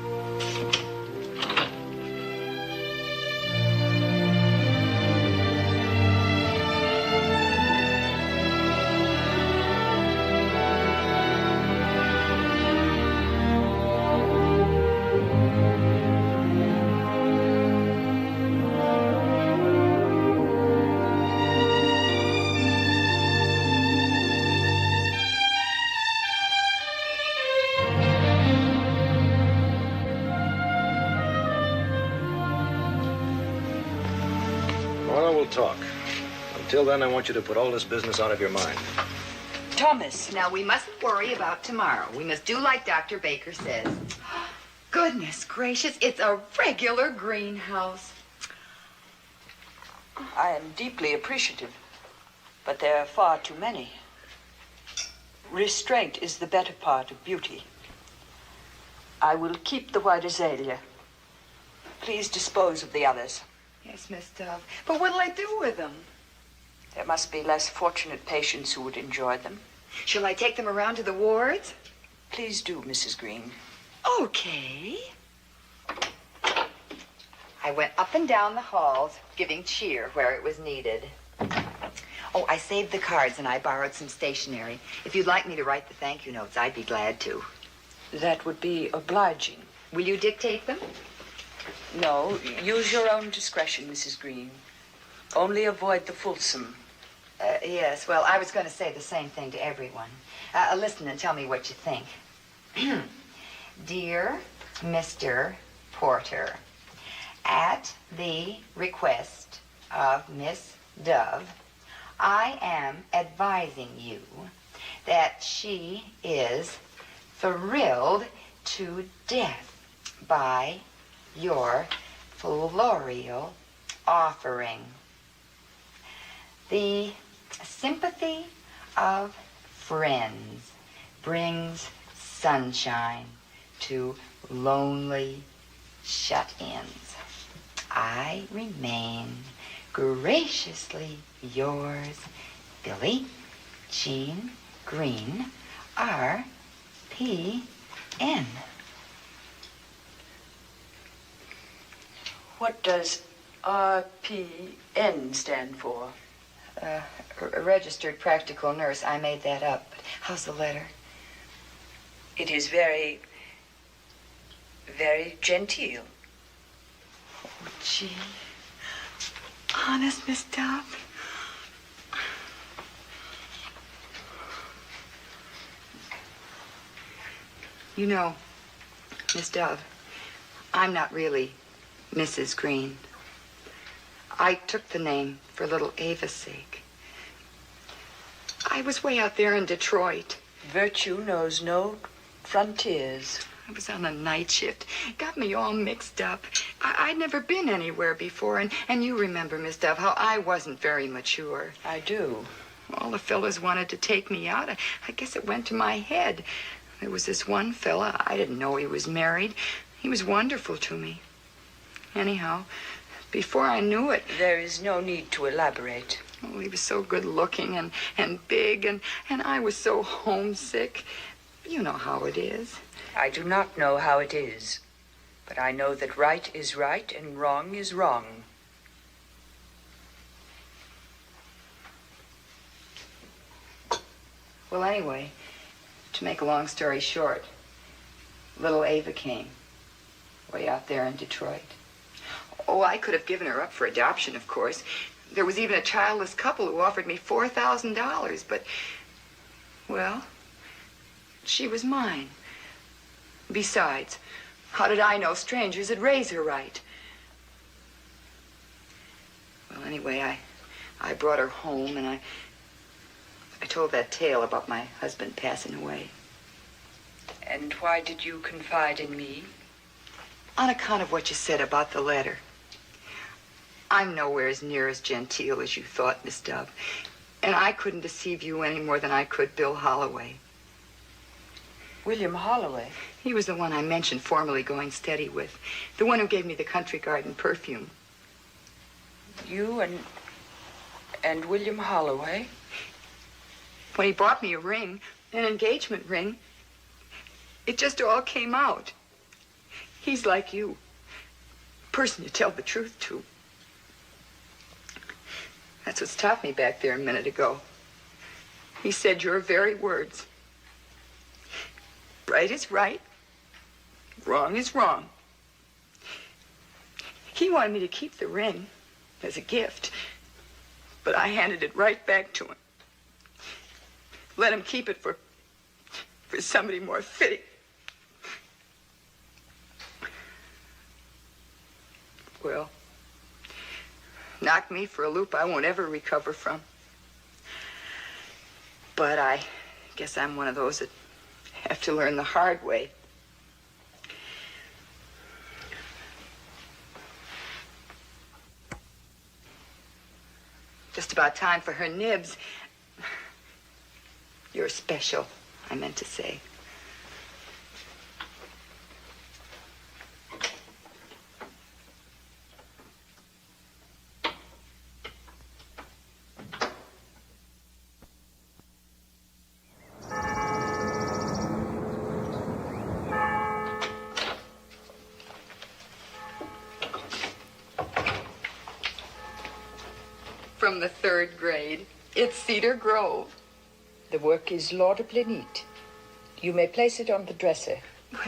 Talk. Until then, I want you to put all this business out of your mind. Thomas. Now, we mustn't worry about tomorrow. We must do like Dr. Baker says. Goodness gracious, it's a regular greenhouse. I am deeply appreciative, but there are far too many. Restraint is the better part of beauty. I will keep the white azalea. Please dispose of the others. Yes, Miss Dove. But what'll I do with them? There must be less fortunate patients who would enjoy them. Shall I take them around to the wards? Please do, Mrs. Green. Okay. I went up and down the halls, giving cheer where it was needed. Oh, I saved the cards and I borrowed some stationery. If you'd like me to write the thank you notes, I'd be glad to. That would be obliging. Will you dictate them? No, use your own discretion, Mrs. Green. Only avoid the fulsome. Yes, well, I was going to say the same thing to everyone. Listen and tell me what you think. Dear Mr. Porter, at the request of Miss Dove, I am advising you that she is thrilled to death by your floral offering. The sympathy of friends brings sunshine to lonely shut-ins. I remain graciously yours, Billie Jean Green, R.P.N. What does RPN stand for? A registered practical nurse. I made that up. But how's the letter? It is very, very genteel. Oh, gee. Honest, Miss Dove? You know, Miss Dove, I'm not really Mrs. Green. I took the name for little Ava's sake. I was way out there in Detroit. Virtue knows no frontiers. I was on a night shift. Got me all mixed up. I'd never been anywhere before, and you remember, Miss Dove, how I wasn't very mature. I do. All the fellas wanted to take me out. I guess it went to my head. There was this one fella. I didn't know he was married. He was wonderful to me. Anyhow, before I knew it... There is no need to elaborate. Oh, he was so good looking and big, and I was so homesick. You know how it is. I do not know how it is, but I know that right is right and wrong is wrong. Well, anyway, to make a long story short, little Ava came way out there in Detroit. Oh, I could have given her up for adoption, of course. There was even a childless couple who offered me $4,000, but, well, she was mine. Besides, how did I know strangers would raise her right? Well, anyway, I brought her home, and I told that tale about my husband passing away. And why did you confide in me? On account of what you said about the letter. I'm nowhere as near as genteel as you thought, Miss Dove. And I couldn't deceive you any more than I could Bill Holloway. William Holloway? He was the one I mentioned formerly going steady with. The one who gave me the country garden perfume. You and William Holloway? When he bought me a ring, an engagement ring, it just all came out. He's like you. Person you tell the truth to. That's what stopped me back there a minute ago. He said your very words. Right is right. Wrong is wrong. He wanted me to keep the ring as a gift, but I handed it right back to him. Let him keep it for somebody more fitting. Well, knock me for a loop I won't ever recover from. But I guess I'm one of those that have to learn the hard way. Just about time for her nibs. You're special, I meant to say. From the 3rd grade. It's Cedar Grove. The work is laudably neat. You may place it on the dresser.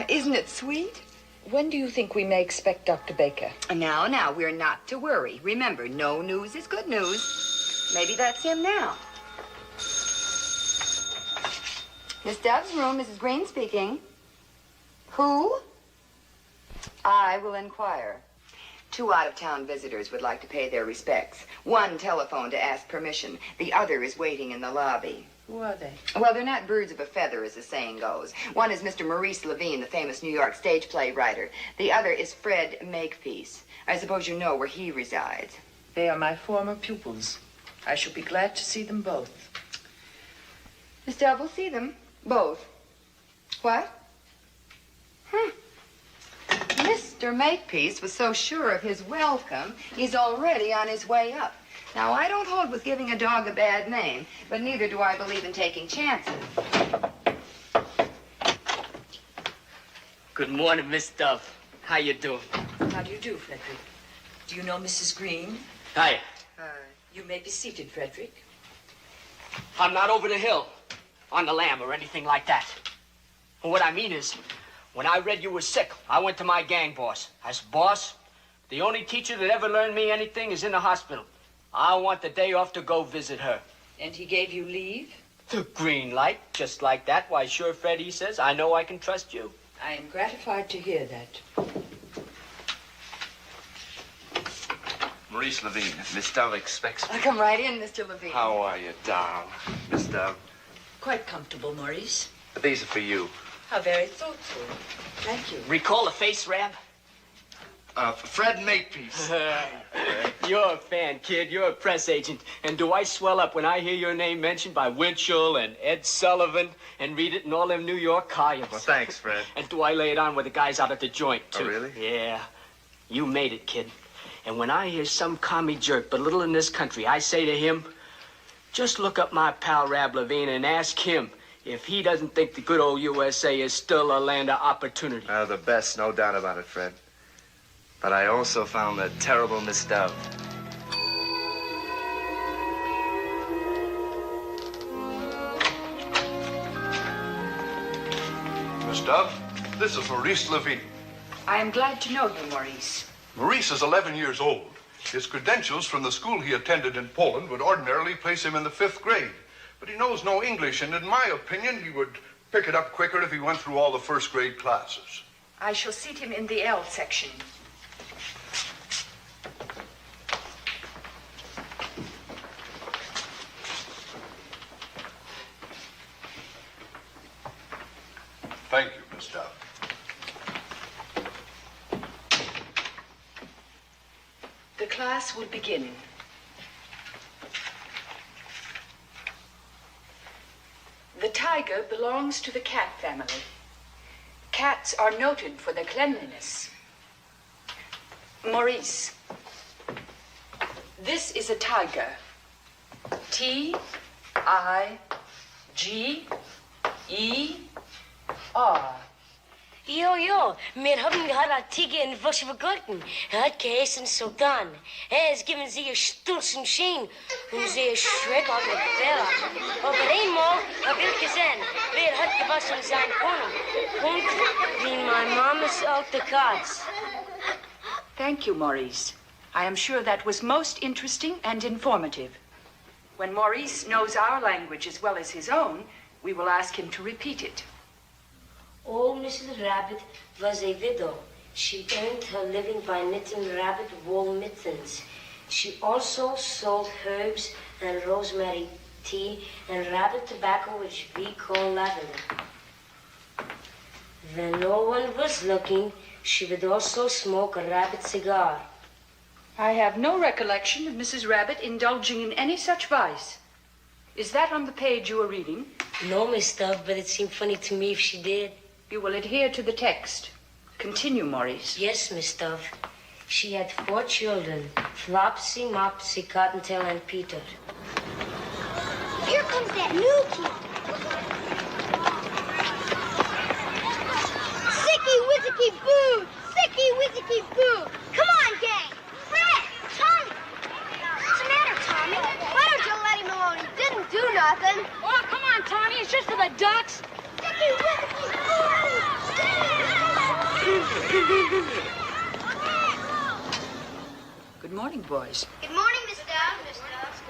Isn't it sweet? When do you think we may expect Dr. Baker? Now, we're not to worry. Remember, no news is good news. Maybe that's him now. Miss Dove's room, Mrs. Green speaking. Who? I will inquire. 2 out-of-town visitors would like to pay their respects. One telephoned to ask permission. The other is waiting in the lobby. Who are they? Well, they're not birds of a feather, as the saying goes. One is Mr. Maurice Levine, the famous New York stage play writer. The other is Fred Makepeace. I suppose you know where he resides. They are my former pupils. I shall be glad to see them both. Miss Dove will see them. Both. What? Mr. Makepeace was so sure of his welcome, he's already on his way up. Now, I don't hold with giving a dog a bad name, but neither do I believe in taking chances. Good morning, Miss Dove. How you doing? How do you do, Frederick? Do you know Mrs. Green? Hi. You may be seated, Frederick. I'm not over the hill, on the lam, or anything like that. What I mean is, when I read you were sick, I went to my gang boss. As boss, the only teacher that ever learned me anything is in the hospital. I want the day off to go visit her. And he gave you leave? The green light, just like that. Why, sure, Fred, he says, I know I can trust you. I am gratified to hear that. Maurice Levine, Miss Dove expects me. Come right in, Mr. Levine. How are you, darling? Miss Dove, Quite comfortable, Maurice. these are for you. How very thoughtful. Thank you. Recall a face, Rab? Fred Makepeace. You're a fan, kid. You're a press agent. And do I swell up when I hear your name mentioned by Winchell and Ed Sullivan and read it in all them New York columns? Well, thanks, Fred. And do I lay it on with the guys out at the joint, too? Oh, really? Yeah. You made it, kid. And when I hear some commie jerk belittling this country, I say to him, just look up my pal Rab Levine and ask him if he doesn't think the good old USA is still a land of opportunity. The best, no doubt about it, Fred. But I also found the terrible Miss Dove. Miss Dove, this is Maurice Levine. I am glad to know you, Maurice. Maurice is 11 years old. His credentials from the school he attended in Poland would ordinarily place him in the 5th grade. But he knows no English, and in my opinion, he would pick it up quicker if he went through all the 1st grade classes. I shall seat him in the L section. Thank you, Miss Dove. The class will begin. The tiger belongs to the cat family. Cats are noted for their cleanliness. Maurice, this is a tiger. T-I-G-E-R. Jo, wir haben gerade Tiger in was vergolten. Hat geheißen Sultan. Es geben sie ihr stolzen Schein und sie schreck auf den Fehler. Aber einmal hab ich gesehen, wer hat gewaschen sein Konung. Und wie my mama's alte Katz. Thank you, Maurice. I am sure that was most interesting and informative. When Maurice knows our language as well as his own, we will ask him to repeat it. Old Mrs. Rabbit was a widow. She earned her living by knitting rabbit wool mittens. She also sold herbs and rosemary tea and rabbit tobacco, which we call lavender. When no one was looking, she would also smoke a rabbit cigar. I have no recollection of Mrs. Rabbit indulging in any such vice. Is that on the page you are reading? No, Miss Dove, but it seemed funny to me if she did. You will adhere to the text. Continue, Maurice. Yes, Miss Dove. She had 4 children, Flopsy, Mopsy, Cottontail, and Peter. Here comes that new kid. Sicky wizzicky boo! Sicky wizzicky boo! Come on, gang! Fred! Tommy! What's the matter, Tommy? Why don't you let him alone? He didn't do nothing. Oh, come on, Tommy. It's just for the ducks. Sicky wizzicky boo! Good morning, boys. Good morning, Miss Dove. Miss Dove.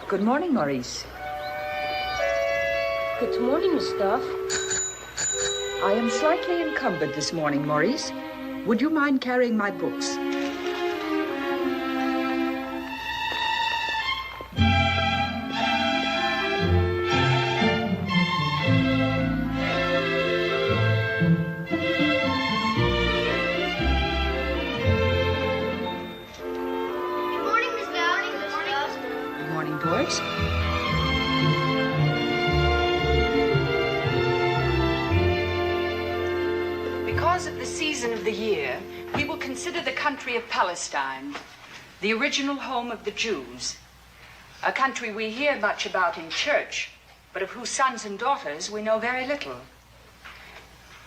Good morning, Maurice. Good morning, Miss Dove. I am slightly encumbered this morning, Maurice. Would you mind carrying my books? Because of the season of the year, we will consider the country of Palestine, the original home of the Jews, a country we hear much about in church, but of whose sons and daughters we know very little.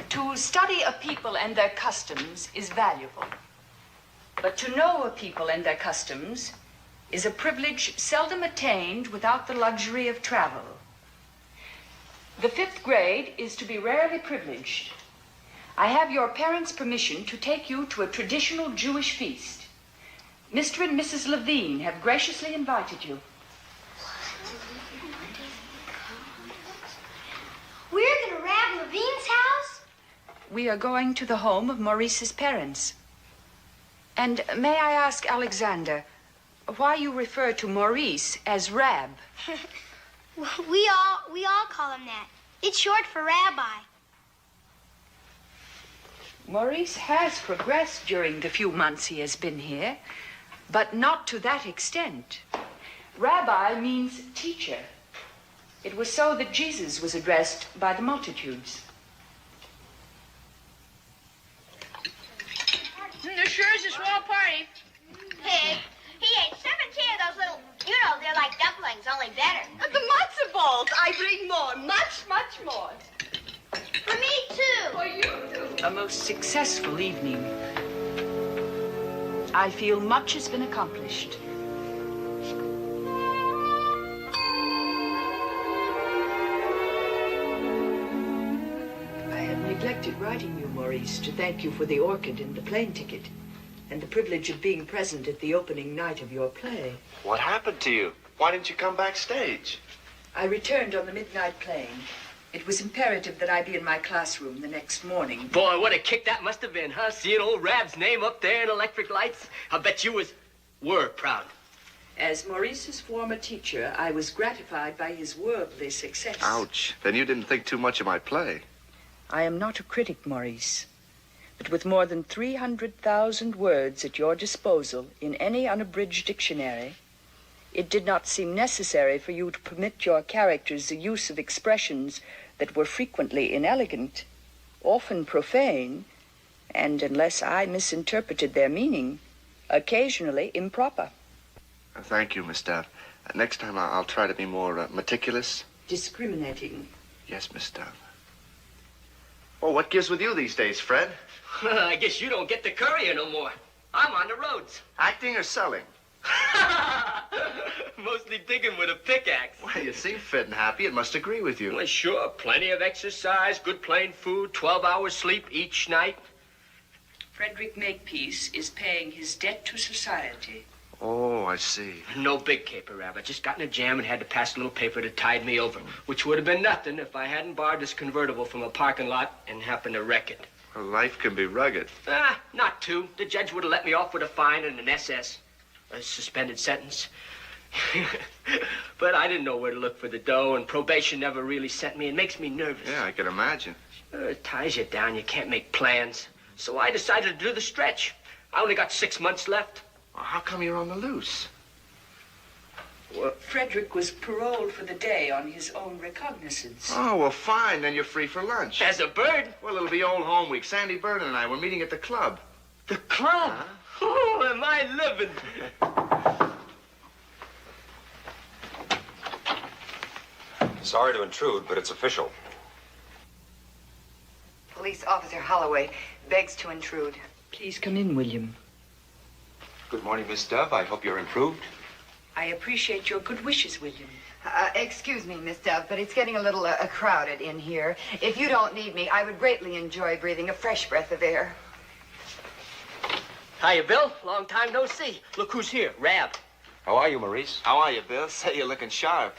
To study a people and their customs is valuable, but to know a people and their customs is a privilege seldom attained without the luxury of travel. The 5th grade is to be rarely privileged. I have your parents' permission to take you to a traditional Jewish feast. Mr. and Mrs. Levine have graciously invited you. We're going to Rab Levine's house? We are going to the home of Maurice's parents. And may I ask, Alexander, why you refer to Maurice as Rab? We all call him that. It's short for rabbi. Maurice has progressed during the few months he has been here, but not to that extent. Rabbi means teacher. It was so that Jesus was addressed by the multitudes. There sure is a swell party. Pig, he ate 17 of those little, they're like dumplings, only better. The matzo balls. I bring more. Much, much more. For me, too. For you, too. A most successful evening. I feel much has been accomplished. neglected writing you, Maurice, to thank you for the orchid and the plane ticket, and the privilege of being present at the opening night of your play. What happened to you? Why didn't you come backstage? I returned on the midnight plane. It was imperative that I be in my classroom the next morning. Boy, what a kick that must have been, huh? Seeing old Rab's name up there in electric lights. I bet you were proud. As Maurice's former teacher, I was gratified by his worldly success. Ouch. Then you didn't think too much of my play. I am not a critic, Maurice. But with more than 300,000 words at your disposal in any unabridged dictionary, it did not seem necessary for you to permit your characters the use of expressions that were frequently inelegant, often profane, and, unless I misinterpreted their meaning, occasionally improper. Thank you, Miss Dove. Next time I'll try to be more meticulous. Discriminating. Yes, Miss Dove. Well, what gives with you these days, Fred? I guess you don't get the courier no more. I'm on the roads. Acting or selling? Mostly digging with a pickaxe. Well, you seem fit and happy. It must agree with you. Well, sure. Plenty of exercise, good plain food, 12 hours sleep each night. Frederick Makepeace is paying his debt to society. Oh, I see. No big caper, Rab. I just got in a jam and had to pass a little paper to tide me over, which would have been nothing if I hadn't borrowed this convertible from a parking lot and happened to wreck it. Well, life can be rugged. Not too. The judge would have let me off with a fine and an SS. A suspended sentence. But I didn't know where to look for the dough, and probation never really sent me. It makes me nervous. Yeah, I can imagine. It ties you down. You can't make plans. So I decided to do the stretch. I only got 6 months left. Well, how come you're on the loose? Well, Frederick was paroled for the day on his own recognizance. Oh, well, fine. Then you're free for lunch. As a bird? Well, it'll be old home week. Sandy Vernon and I, we're meeting at the club. The club? Huh? Oh, am I living? Sorry to intrude, but it's official. Police Officer Holloway begs to intrude. Please come in, William. Good morning, Miss Dove. I hope you're improved. I appreciate your good wishes, William. Excuse me, Miss Dove, but it's getting a little crowded in here. If you don't need me, I would greatly enjoy breathing a fresh breath of air. Hiya, Bill. Long time no see. Look who's here, Rab. How are you, Maurice? How are you, Bill? Say, you're looking sharp.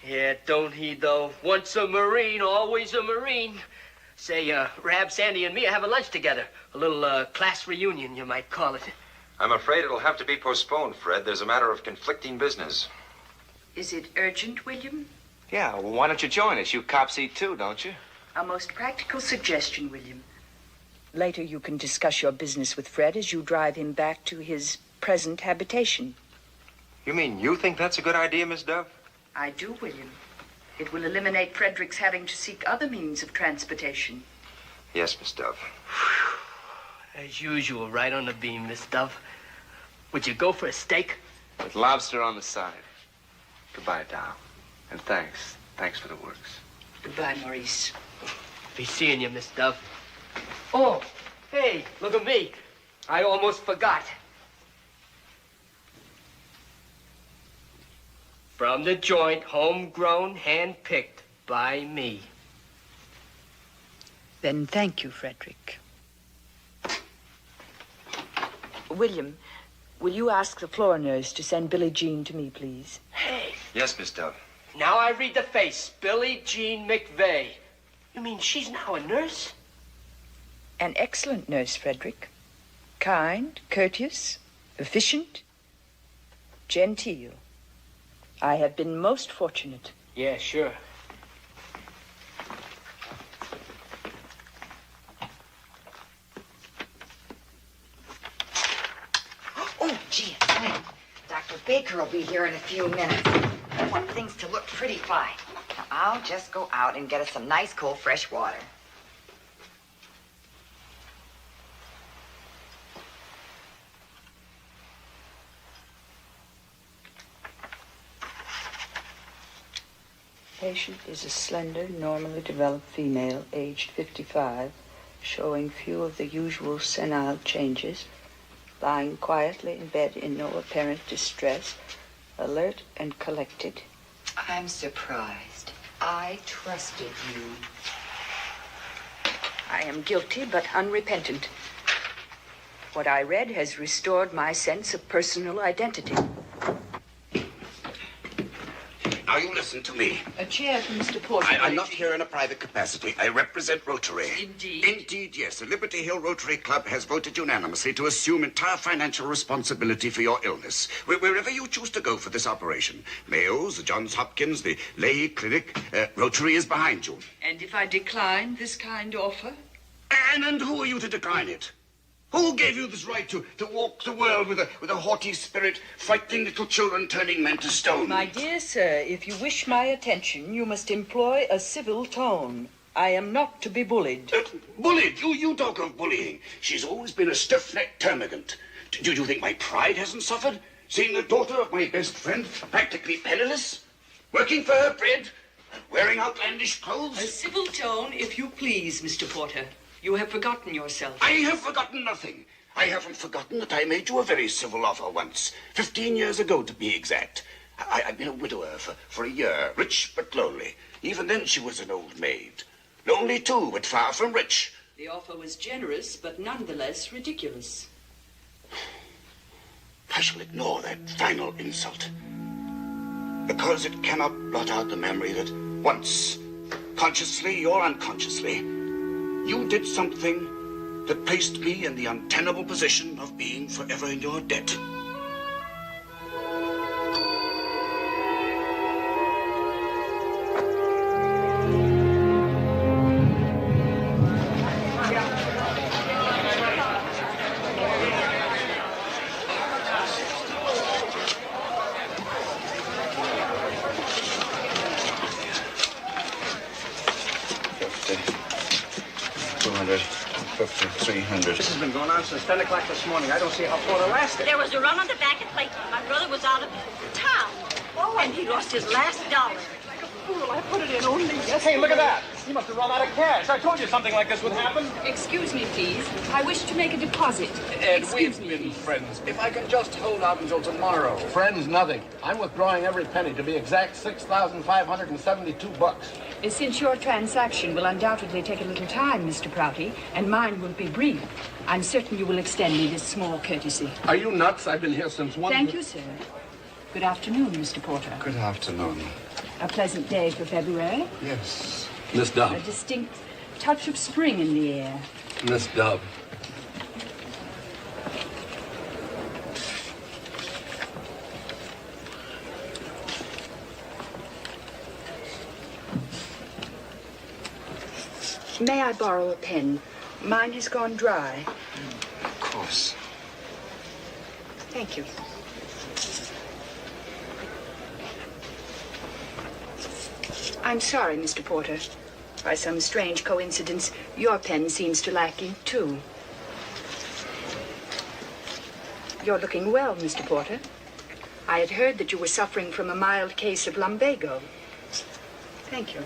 Yeah, don't he, though? Once a Marine, always a Marine. Say, Rab, Sandy, and me are having lunch together. A little class reunion, you might call it. I'm afraid it'll have to be postponed, Fred. There's a matter of conflicting business. Is it urgent, William? Yeah, well, why don't you join us? You cops eat too, don't you? A most practical suggestion, William. Later you can discuss your business with Fred as you drive him back to his present habitation. You mean you think that's a good idea, Miss Dove? I do, William. It will eliminate Frederick's having to seek other means of transportation. Yes, Miss Dove. As usual, right on the beam, Miss Dove. Would you go for a steak? With lobster on the side. Goodbye, Dow. And thanks. Thanks for the works. Goodbye, Maurice. Be seeing you, Miss Dove. Oh, hey, look at me. I almost forgot. From the joint, homegrown, hand-picked by me. Then thank you, Frederick. William, will you ask the floor nurse to send Billie Jean to me, please? Hey. Yes, Miss Dove. Now I read the face. Billie Jean McVeigh. You mean she's now a nurse? An excellent nurse, Frederick. Kind, courteous, efficient, genteel. I have been most fortunate. Yeah, sure. Oh, gee, it's late. Dr. Baker will be here in a few minutes. I want things to look pretty fine. Now, I'll just go out and get us some nice, cold, fresh water. Patient is a slender, normally developed female, aged 55, showing few of the usual senile changes, lying quietly in bed in no apparent distress, alert and collected. I'm surprised. I trusted you. I am guilty but unrepentant. What I read has restored my sense of personal identity. Now you listen to me. A chair for Mr. Porter. I'm not here in a private capacity. I represent Rotary. Indeed? Indeed, yes. The Liberty Hill Rotary Club has voted unanimously to assume entire financial responsibility for your illness. Wherever you choose to go for this operation, Mayo's, the Johns Hopkins, the Leahy Clinic, Rotary is behind you. And if I decline this kind offer? And who are you to decline it? Who gave you this right to walk the world with a haughty spirit, frightening little children, turning men to stone? My dear sir, if you wish my attention, you must employ a civil tone. I am not to be bullied. Bullied? You talk of bullying. She's always been a stiff-necked termagant. Do you think my pride hasn't suffered? Seeing the daughter of my best friend practically penniless? Working for her bread? Wearing outlandish clothes? A civil tone, if you please, Mr. Porter. You have forgotten yourself. I have forgotten nothing. I haven't forgotten that I made you a very civil offer once. 15 years ago, to be exact. I've been a widower for a year, rich but lonely. Even then she was an old maid. Lonely too, but far from rich. The offer was generous, but nonetheless ridiculous. I shall ignore that final insult. Because it cannot blot out the memory that once, consciously or unconsciously, you did something that placed me in the untenable position of being forever in your debt. This has been going on since 10 o'clock this morning. I don't see how Porter lasted. There was a run on the back at Clayton. My brother was out of town. And he lost his last dollar. Like a fool, I put it in only yesterday. Hey, look at that. He must have run out of cash. I told you something like this would happen. Excuse me, please. I wish to make a deposit. Ed, we've been friends. If I can just hold out until tomorrow. Friends, nothing. I'm withdrawing every penny. To be exact, $6,572. Since your transaction will undoubtedly take a little time, Mr. Prouty, and mine will be brief, I'm certain you will extend me this small courtesy. Are you nuts? I've been here since 1... Thank you, sir. Good afternoon, Mr. Porter. Good afternoon. A pleasant day for February. Yes. Miss Dove. A distinct touch of spring in the air. Miss Dove. May I borrow a pen? Mine has gone dry. Of course. Thank you. I'm sorry, Mr. Porter. By some strange coincidence, your pen seems to lack ink, too. You're looking well, Mr. Porter. I had heard that you were suffering from a mild case of lumbago. Thank you.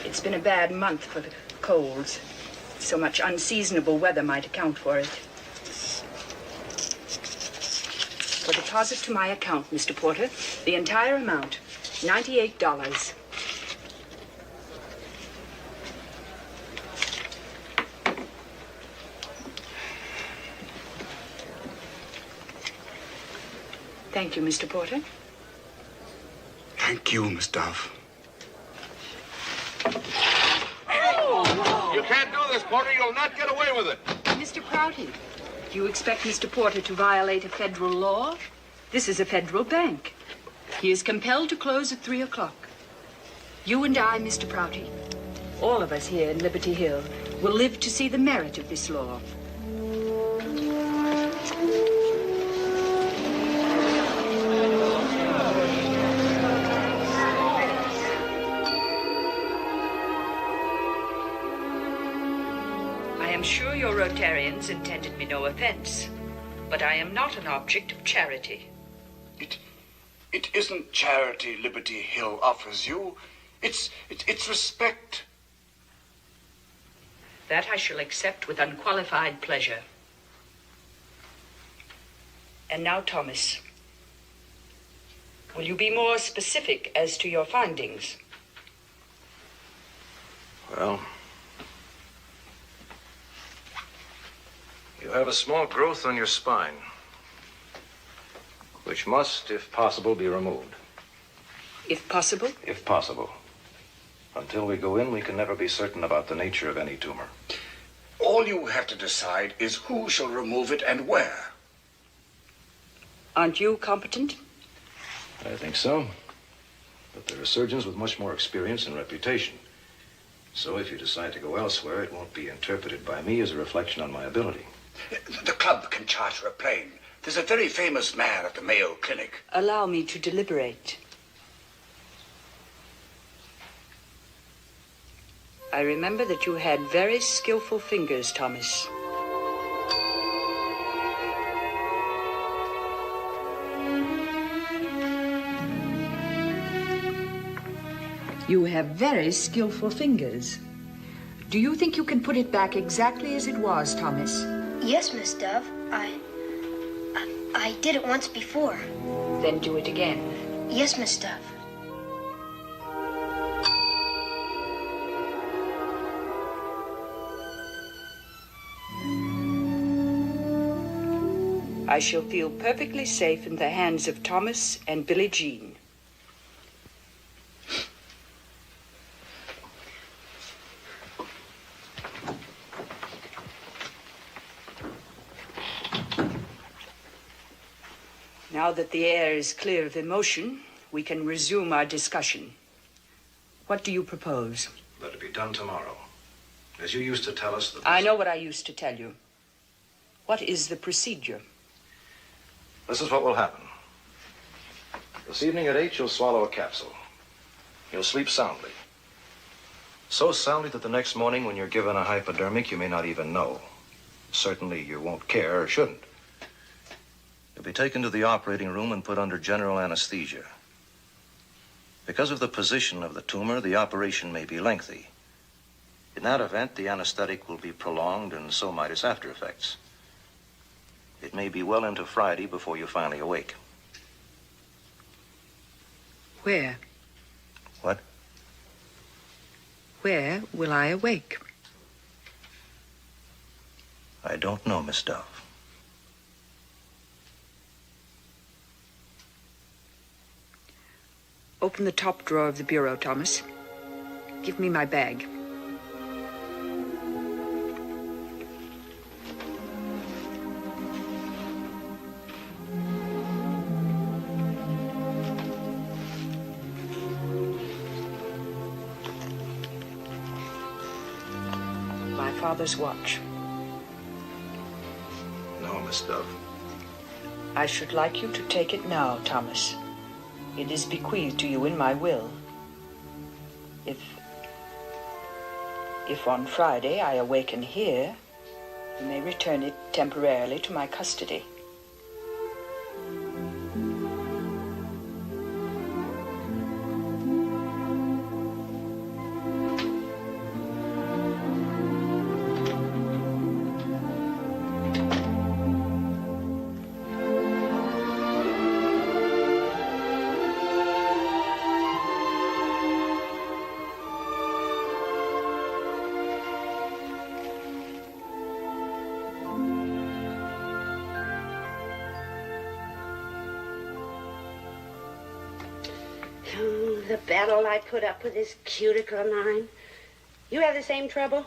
It's been a bad month for the colds. So much unseasonable weather might account for it. For deposit to my account, Mr. Porter, the entire amount, $98. Thank you, Mr. Porter. Thank you, Miss Dove. You can't do this, Porter. You'll not get away with it. Mr. Prouty, do you expect Mr. Porter to violate a federal law? This is a federal bank. He is compelled to close at 3 o'clock. You and I, Mr. Prouty, all of us here in Liberty Hill, will live to see the merit of this law. I am sure your Rotarians intended me no offense, but I am not an object of charity. It isn't charity Liberty Hill offers you. It's respect. That I shall accept with unqualified pleasure. And now, Thomas, Will you be more specific as to your findings? Well, you have a small growth on your spine, which must, if possible, be removed. If possible? If possible. Until we go in, we can never be certain about the nature of any tumor. All you have to decide is who shall remove it and where. Aren't you competent? I think so. But there are surgeons with much more experience and reputation. So if you decide to go elsewhere, it won't be interpreted by me as a reflection on my ability. The club can charter a plane. There's a very famous man at the Mayo Clinic. Allow me to deliberate. I remember that you had very skillful fingers, Thomas. You have very skillful fingers. Do you think you can put it back exactly as it was, Thomas? Yes, Miss Dove. I did it once before. Then do it again. Yes, Miss Dove. I shall feel perfectly safe in the hands of Thomas and Billie Jean. Now that the air is clear of emotion, we can resume our discussion. What do you propose? Let it be done tomorrow. As you used to tell us that... I know what I used to tell you. What is the procedure? This is what will happen. This evening at 8, you'll swallow a capsule. You'll sleep soundly. So soundly that the next morning when you're given a hypodermic, you may not even know. Certainly you won't care or shouldn't. You'll be taken to the operating room and put under general anesthesia. Because of the position of the tumor, the operation may be lengthy. In that event, the anesthetic will be prolonged, and so might its after effects. It may be well into Friday before you finally awake. Where? What? Where will I awake? I don't know, Miss Dove. Open the top drawer of the bureau, Thomas. Give me my bag. My father's watch. No, Miss Dove. I should like you to take it now, Thomas. It is bequeathed to you in my will. If on Friday I awaken here, you may return it temporarily to my custody. Oh, the battle I put up with this cuticle of mine. You have the same trouble?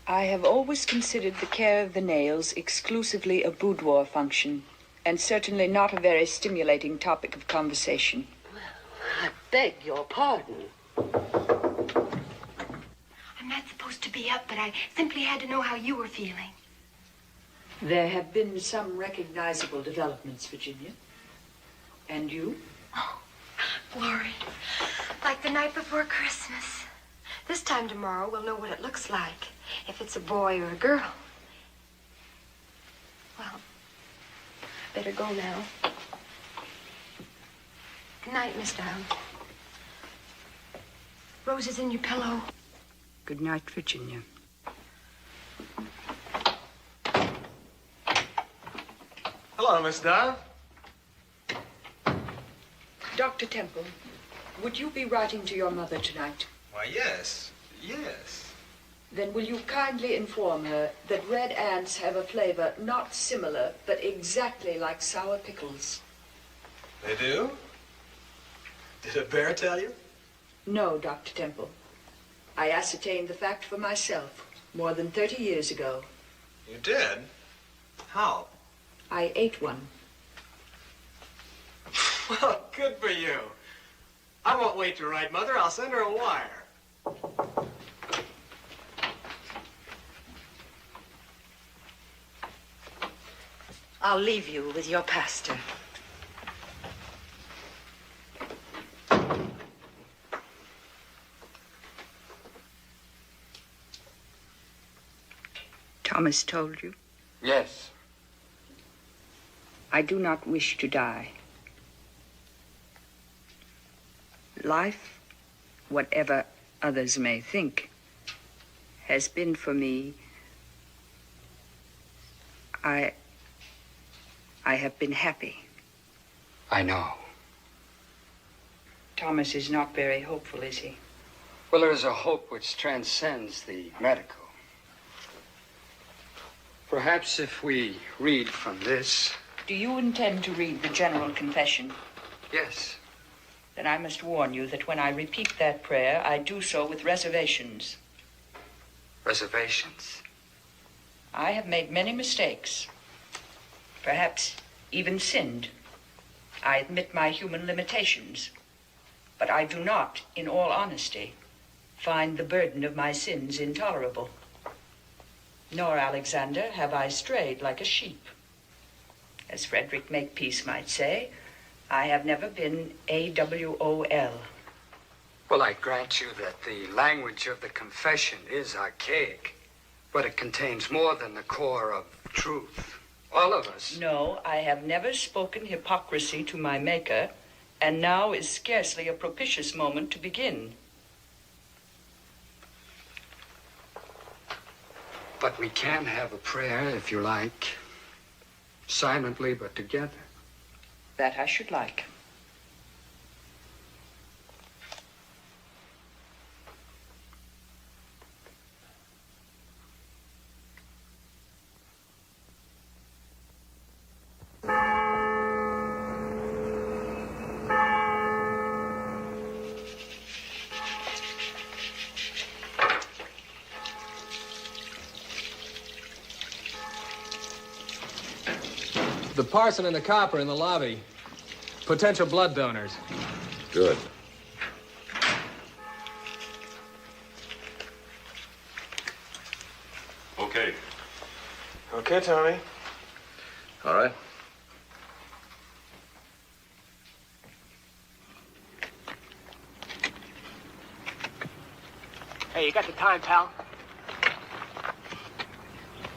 I have always considered the care of the nails exclusively a boudoir function, and certainly not a very stimulating topic of conversation. I beg your pardon. I'm not supposed to be up, but I simply had to know how you were feeling. There have been some recognizable developments, Virginia. And you? Oh, Glory. Like the night before Christmas. This time tomorrow, we'll know what it looks like. If it's a boy or a girl. Well, I better go now. Good night, Miss Dove. Roses in your pillow. Good night, Virginia. Hello, Miss Dove. Dr. Temple, would you be writing to your mother tonight? Why, yes. Yes. Then will you kindly inform her that red ants have a flavor not similar, but exactly like sour pickles? They do? Did a bear tell you? No, Dr. Temple. I ascertained the fact for myself more than 30 years ago. You did? How? I ate one. Well, good for you. I won't wait to write, Mother. I'll send her a wire. I'll leave you with your pastor. Thomas told you? Yes. I do not wish to die. Life, whatever others may think, has been for me. I have been happy. I know. Thomas is not very hopeful, is he? Well, there is a hope which transcends the medical. Perhaps if we read from this. Do you intend to read the general confession? Yes. Then I must warn you that when I repeat that prayer, I do so with reservations. Reservations? I have made many mistakes. Perhaps even sinned. I admit my human limitations. But I do not, in all honesty, find the burden of my sins intolerable. Nor, Alexander, have I strayed like a sheep. As Frederick Makepeace might say, I have never been AWOL. Well, I grant you that the language of the confession is archaic, but it contains more than the core of truth. All of us. No, I have never spoken hypocrisy to my Maker, and now is scarcely a propitious moment to begin. But we can have a prayer, if you like, silently but together. That I should like. The parson and the copper in the lobby. Potential blood donors. Good. Okay. Okay, Tommy. All right. Hey, you got the time, pal?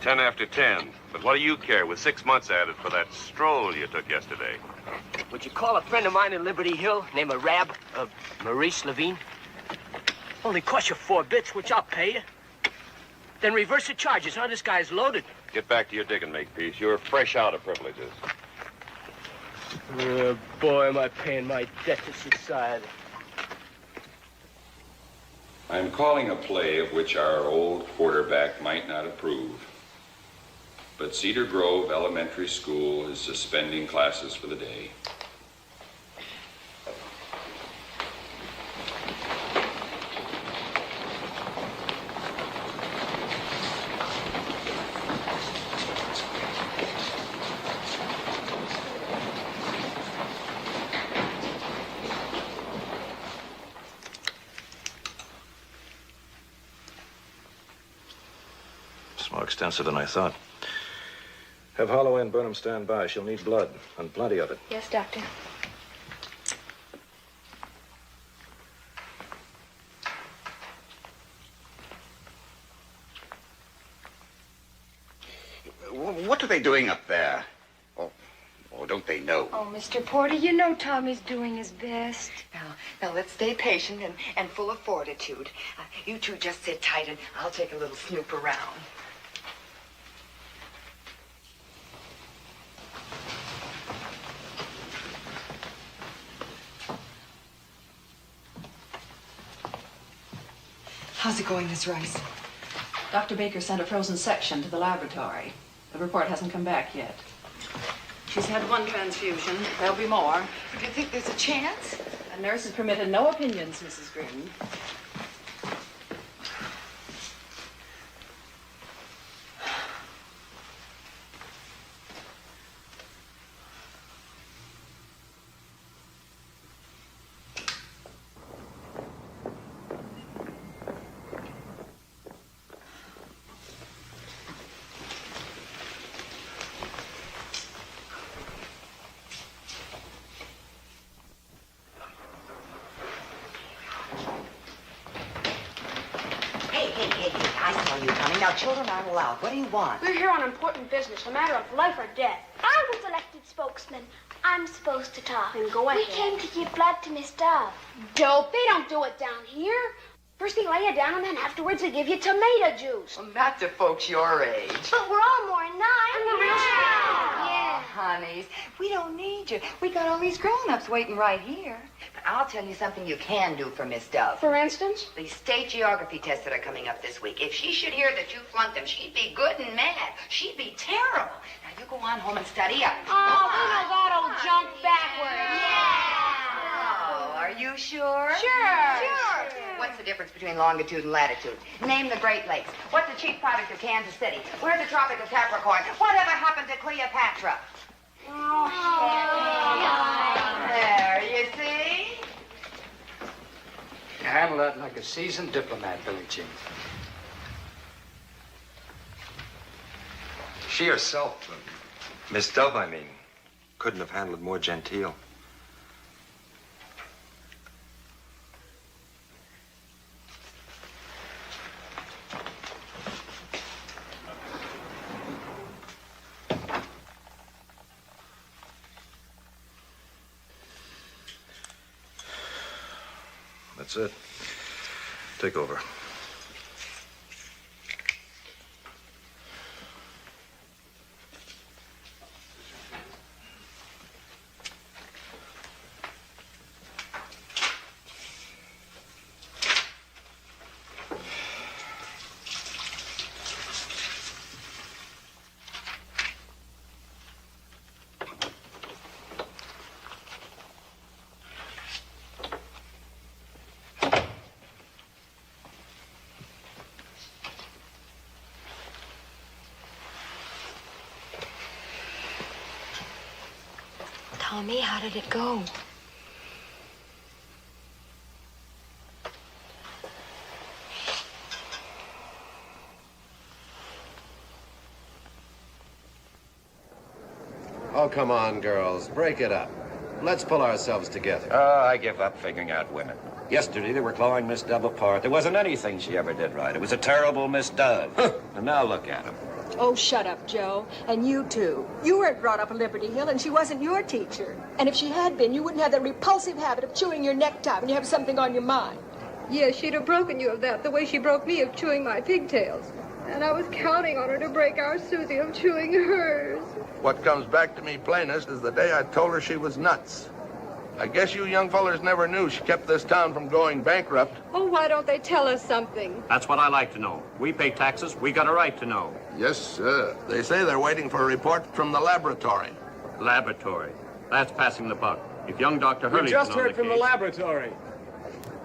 10 after 10. But what do you care with 6 months added for that stroll you took yesterday? Would you call a friend of mine in Liberty Hill, named Maurice Levine? Only cost you 4 bits, which I'll pay you. Then reverse the charges, huh? This guy's loaded. Get back to your digging, Makepeace. You're fresh out of privileges. Boy, am I paying my debt to society. I'm calling a play of which our old quarterback might not approve. But Cedar Grove Elementary School is suspending classes for the day. It's more extensive than I thought. Have Holloway and Burnham stand by. She'll need blood, and plenty of it. Yes, Doctor. What are they doing up there? Or don't they know? Oh, Mr. Porter, you know Tommy's doing his best. Now let's stay patient and full of fortitude. You two just sit tight and I'll take a little snoop around. How's it going, Miss Rice? Dr. Baker sent a frozen section to the laboratory. The report hasn't come back yet. She's had one transfusion. There'll be more. Do you think there's a chance? A nurse has permitted no opinions, Mrs. Griffin. Now, children aren't allowed. What do you want? We're here on important business, a matter of life or death. I was elected spokesman. I'm supposed to talk. Then go ahead. We came to give blood to Miss Dove. Dope. They don't do it down here. First they lay you down, and then afterwards they give you tomato juice. Well, not to folks your age. But we're all more than 9. I'm the real Oh, honeys, we don't need you. We got all these grown-ups waiting right here. But I'll tell you something you can do for Miss Dove. For instance? The state geography tests that are coming up this week. If she should hear that you flunked them, she'd be good and mad. She'd be terrible. Now, you go on home and study up. Oh, we know that old junk backwards. Oh, are you sure? Sure. What's the difference between longitude and latitude? Name the Great Lakes. What's the chief product of Kansas City? Where's the Tropic of Capricorn? Whatever happened to Cleopatra? There, you see? You handle that like a seasoned diplomat, Billie Jean. She herself, Miss Dove, I mean, couldn't have handled it more genteel. That's it. Take over. Tommy, how did it go? Oh, come on, girls. Break it up. Let's pull ourselves together. Oh, I give up figuring out women. Yesterday, they were clawing Miss Dove apart. There wasn't anything she ever did right. It was a terrible Miss Dove. And now look at him. Oh, shut up, Joe. And you, too. You weren't brought up at Liberty Hill, and she wasn't your teacher. And if she had been, you wouldn't have that repulsive habit of chewing your necktie when you have something on your mind. Yes, she'd have broken you of that the way she broke me of chewing my pigtails. And I was counting on her to break our Susie of chewing hers. What comes back to me plainest is the day I told her she was nuts. I guess you young fellers never knew she kept this town from going bankrupt. Oh, why don't they tell us something? That's what I like to know. We pay taxes. We got a right to know. Yes, sir. They say they're waiting for a report from the laboratory. Laboratory. That's passing the buck. If young Dr. We Hurley's just on heard the from the case- laboratory.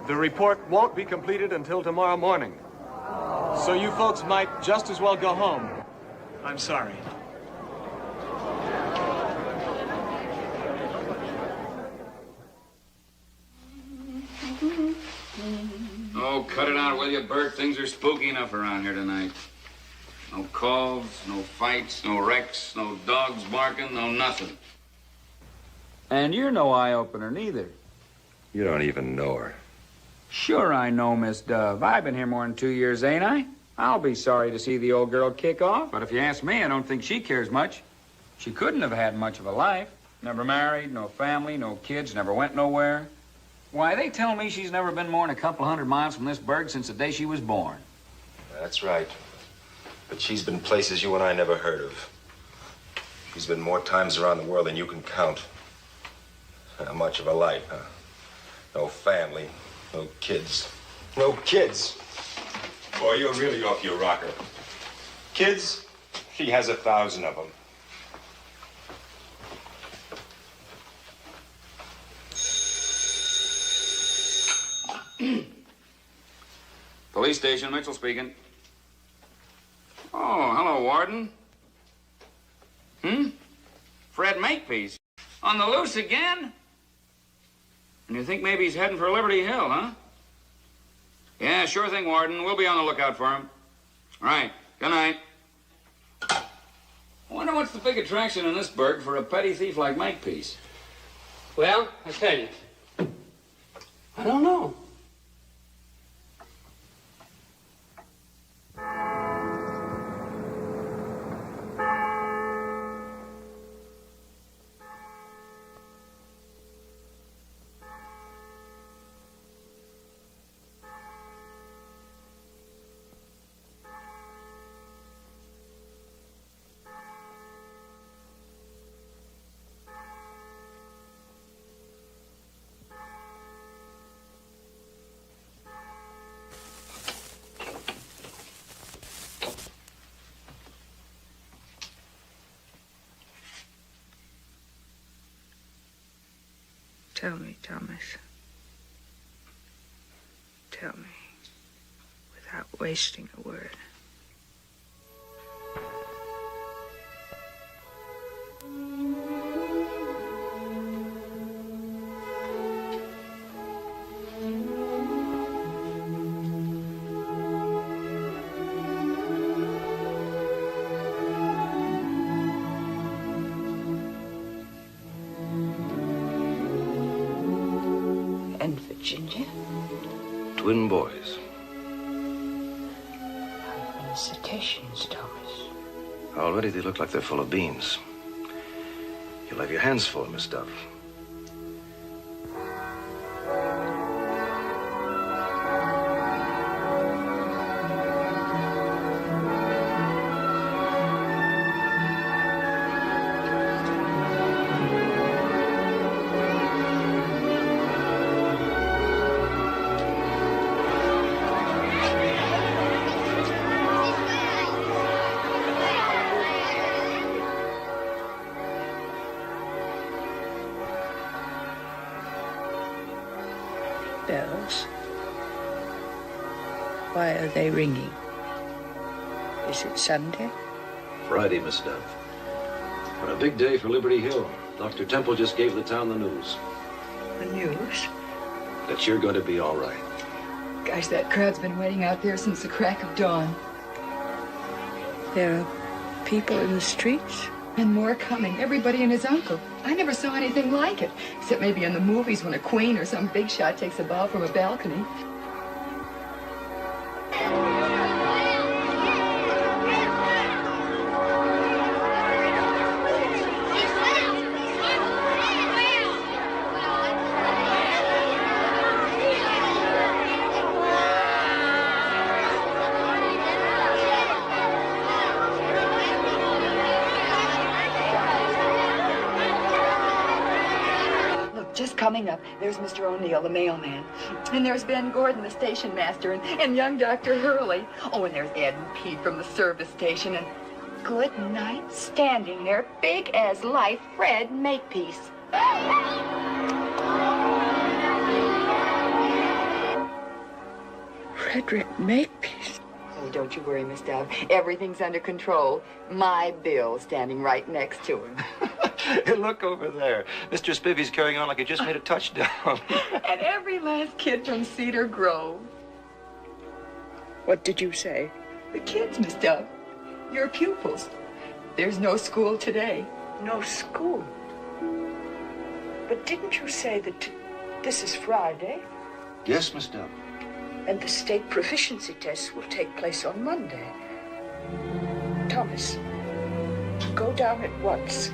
The report won't be completed until tomorrow morning. So you folks might just as well go home. I'm sorry. Oh, cut it out, will you, Bert? Things are spooky enough around here tonight. No calls, no fights, no wrecks, no dogs barking, no nothing. And you're no eye-opener, neither. You don't even know her. Sure I know, Miss Dove. I've been here more than 2 years, ain't I? I'll be sorry to see the old girl kick off. But if you ask me, I don't think she cares much. She couldn't have had much of a life. Never married, no family, no kids, never went nowhere. Why, they tell me she's never been more than a couple 100 miles from this burg since the day she was born. That's right. But she's been places you and I never heard of. She's been more times around the world than you can count. How much of a life, huh? No family, no kids. No kids. Boy, you're really off your rocker. Kids, she has 1,000 of them. Police station, Mitchell speaking. Oh, hello, Warden. Fred Makepeace. On the loose again? And you think maybe he's heading for Liberty Hill, huh? Yeah, sure thing, Warden. We'll be on the lookout for him. All right. Good night. I wonder what's the big attraction in this burg for a petty thief like Makepeace? Well, I tell you, I don't know. Tell me, Thomas. Tell me, without wasting a word. And Virginia? Twin boys. Felicitations, Thomas. Already they look like they're full of beans. You'll have your hands full, Miss Dove. Bells. Why are they ringing? Is it Sunday? Friday, Miss Dove. What a big day for Liberty Hill. Dr. Temple just gave the town the news. The news? That you're going to be all right. Gosh, that crowd's been waiting out there since the crack of dawn. There are people in the streets? And more coming. Everybody and his uncle. I never saw anything like it. Except maybe in the movies when a queen or some big shot takes a bow from a balcony. Coming up, there's Mr. O'Neill, the mailman. And there's Ben Gordon, the station master, and young Dr. Hurley. Oh, and there's Ed and Pete from the service station, and good night, standing there, big as life, Fred Makepeace. Frederick Makepeace. Oh, don't you worry, Miss Dove. Everything's under control. My Bill standing right next to him. Hey, look over there. Mr. Spivvy's carrying on like he just made a touchdown. And every last kid from Cedar Grove. What did you say? The kids, Miss Dove. Your pupils. There's no school today. No school? But didn't you say that this is Friday? Yes, Miss Dove. And the state proficiency tests will take place on Monday. Thomas, go down at once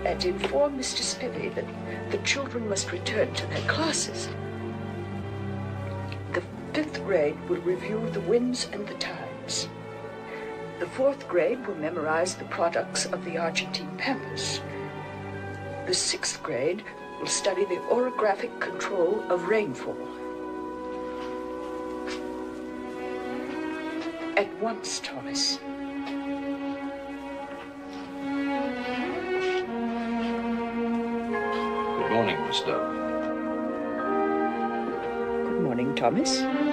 and inform Mr. Spivvy that the children must return to their classes. The 5th grade will review the winds and the tides. The 4th grade will memorize the products of the Argentine pampas. The 6th grade will study the orographic control of rainfall. at once, Thomas. Good morning, Miss Dove. Good morning, Thomas.